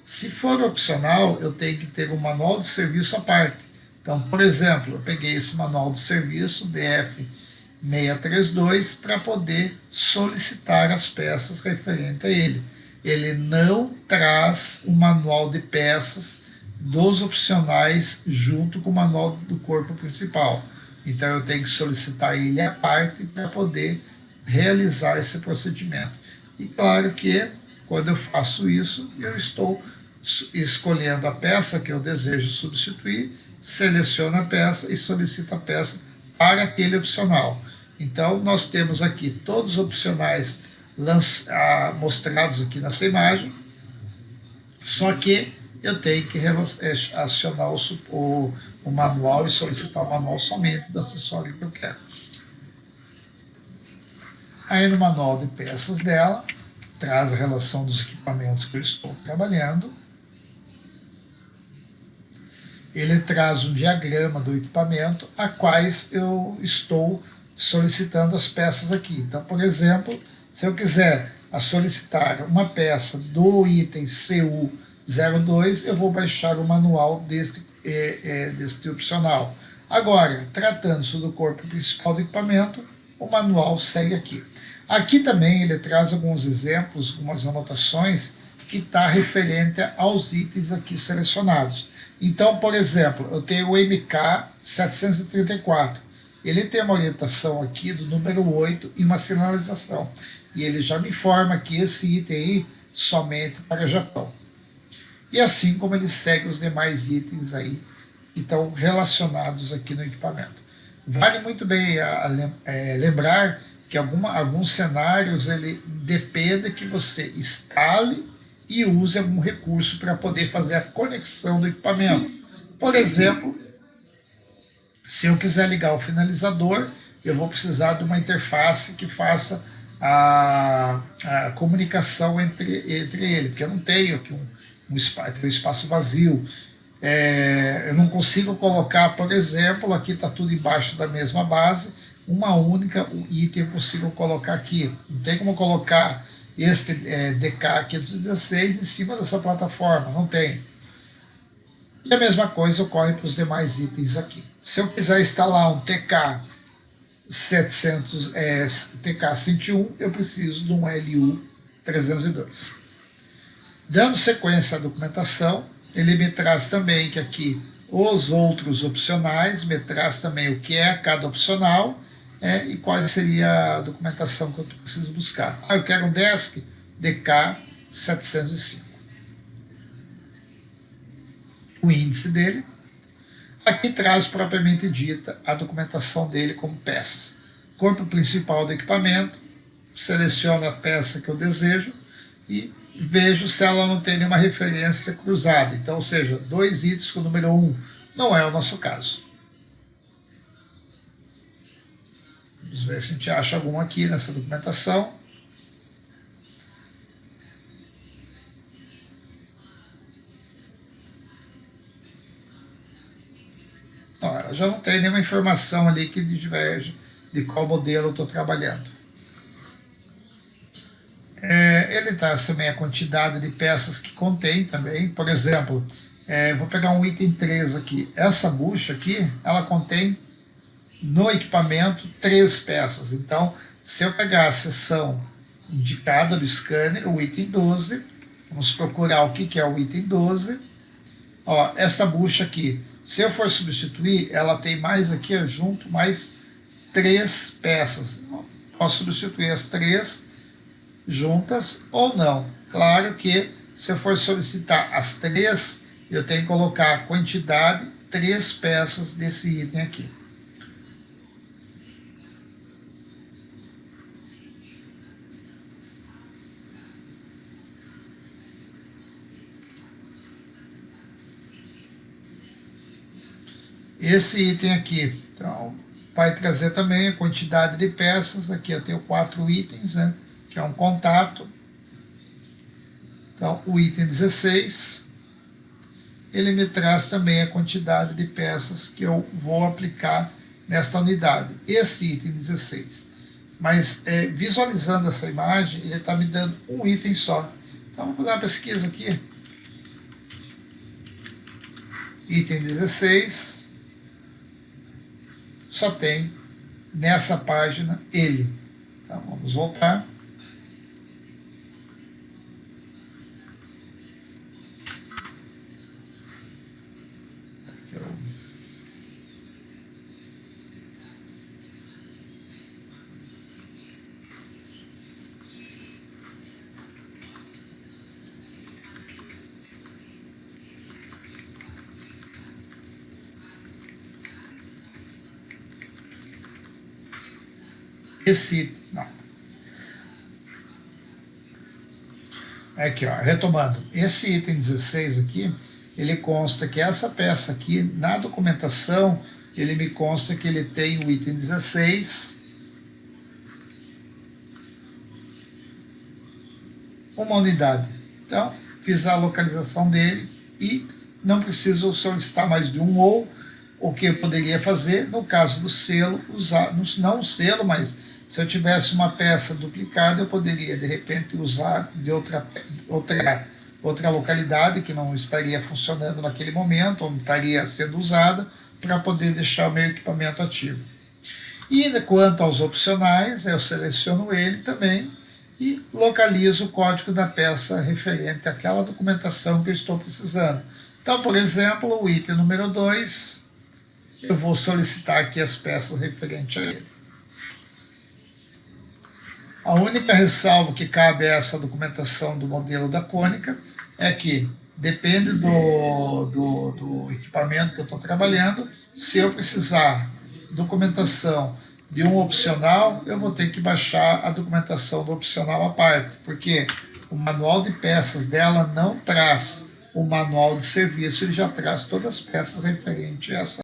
Se for opcional, eu tenho que ter um manual de serviço à parte. Então, por exemplo, eu peguei esse manual de serviço, DF632, para poder solicitar as peças referentes a ele. Ele não traz o manual de peças dos opcionais junto com o manual do corpo principal. Então, eu tenho que solicitar ele à parte para poder realizar esse procedimento. E claro que, quando eu faço isso, eu estou escolhendo a peça que eu desejo substituir, seleciono a peça e solicito a peça para aquele opcional. Então, nós temos aqui todos os opcionais mostrados aqui nessa imagem, só que eu tenho que acionar o manual e solicitar o manual somente do acessório que eu quero. Aí no manual de peças dela, traz a relação dos equipamentos que eu estou trabalhando. Ele traz um diagrama do equipamento a quais eu estou solicitando as peças aqui. Então, por exemplo, se eu quiser solicitar uma peça do item CU02, eu vou baixar o manual deste opcional. Agora, tratando-se do corpo principal do equipamento, o manual segue aqui. Aqui também ele traz alguns exemplos, algumas anotações que está referente aos itens aqui selecionados. Então, por exemplo, eu tenho o MK734. Ele tem uma orientação aqui do número 8 e uma sinalização. E ele já me informa que esse item aí somente para Japão. E assim como ele segue os demais itens aí que estão relacionados aqui no equipamento. Vale muito bem lembrar que alguns cenários ele depende que você instale e use algum recurso para poder fazer a conexão do equipamento. Por exemplo, se eu quiser ligar o finalizador, eu vou precisar de uma interface que faça a comunicação entre ele, porque eu não tenho aqui um espaço vazio. Eu não consigo colocar, por exemplo, aqui está tudo embaixo da mesma base, uma única item eu consigo colocar aqui. Não tem como colocar este DK516 em cima dessa plataforma, não tem. E a mesma coisa ocorre para os demais itens aqui. Se eu quiser instalar um TK101, eu preciso de um LU302. Dando sequência à documentação, ele me traz também que aqui os outros opcionais, me traz também o que é cada opcional e qual seria a documentação que eu preciso buscar. Eu quero um desk DK705. O índice dele. Aqui traz propriamente dita a documentação dele como peças. Corpo principal do equipamento, seleciono a peça que eu desejo e vejo se ela não tem nenhuma referência cruzada. Então, ou seja, 2 itens com o número 1 não é o nosso caso. Vamos ver se a gente acha algum aqui nessa documentação. Não, ela já não tem nenhuma informação ali que diverge de qual modelo eu estou trabalhando. Ele traz também a quantidade de peças que contém também. Por exemplo, vou pegar um item 3 aqui. Essa bucha aqui, ela contém no equipamento 3 peças. Então, se eu pegar a seção indicada do scanner, o item 12, vamos procurar o que é o item 12. Ó, essa bucha aqui, se eu for substituir, ela tem mais aqui junto, mais 3 peças. Posso substituir as 3 juntas ou não. Claro que se eu for solicitar as 3, eu tenho que colocar a quantidade 3 peças desse item aqui. Esse item aqui, então, vai trazer também a quantidade de peças. Aqui eu tenho 4 itens, né, que é um contato. Então, o item 16, ele me traz também a quantidade de peças que eu vou aplicar nesta unidade. Esse item 16. Mas, visualizando essa imagem, ele está me dando um item só. Então, vamos fazer uma pesquisa aqui. Item 16. Só tem nessa página ele. Então, vamos voltar. Não. Aqui, ó, retomando, esse item 16 aqui, ele consta que essa peça aqui, na documentação, ele me consta que ele tem o item 16, uma unidade. Então, fiz a localização dele e não preciso solicitar mais de um, ou o que eu poderia fazer, no caso do selo, usar, não o selo, mas se eu tivesse uma peça duplicada, eu poderia, de repente, usar de outra localidade que não estaria funcionando naquele momento, ou não estaria sendo usada, para poder deixar o meu equipamento ativo. E quanto aos opcionais, eu seleciono ele também e localizo o código da peça referente àquela documentação que eu estou precisando. Então, por exemplo, o item número 2, eu vou solicitar aqui as peças referentes a ele. A única ressalva que cabe a essa documentação do modelo da Cônica é que depende do equipamento que eu estou trabalhando. Se eu precisar documentação de um opcional, eu vou ter que baixar a documentação do opcional à parte, porque o manual de peças dela não traz o manual de serviço, ele já traz todas as peças referentes a essa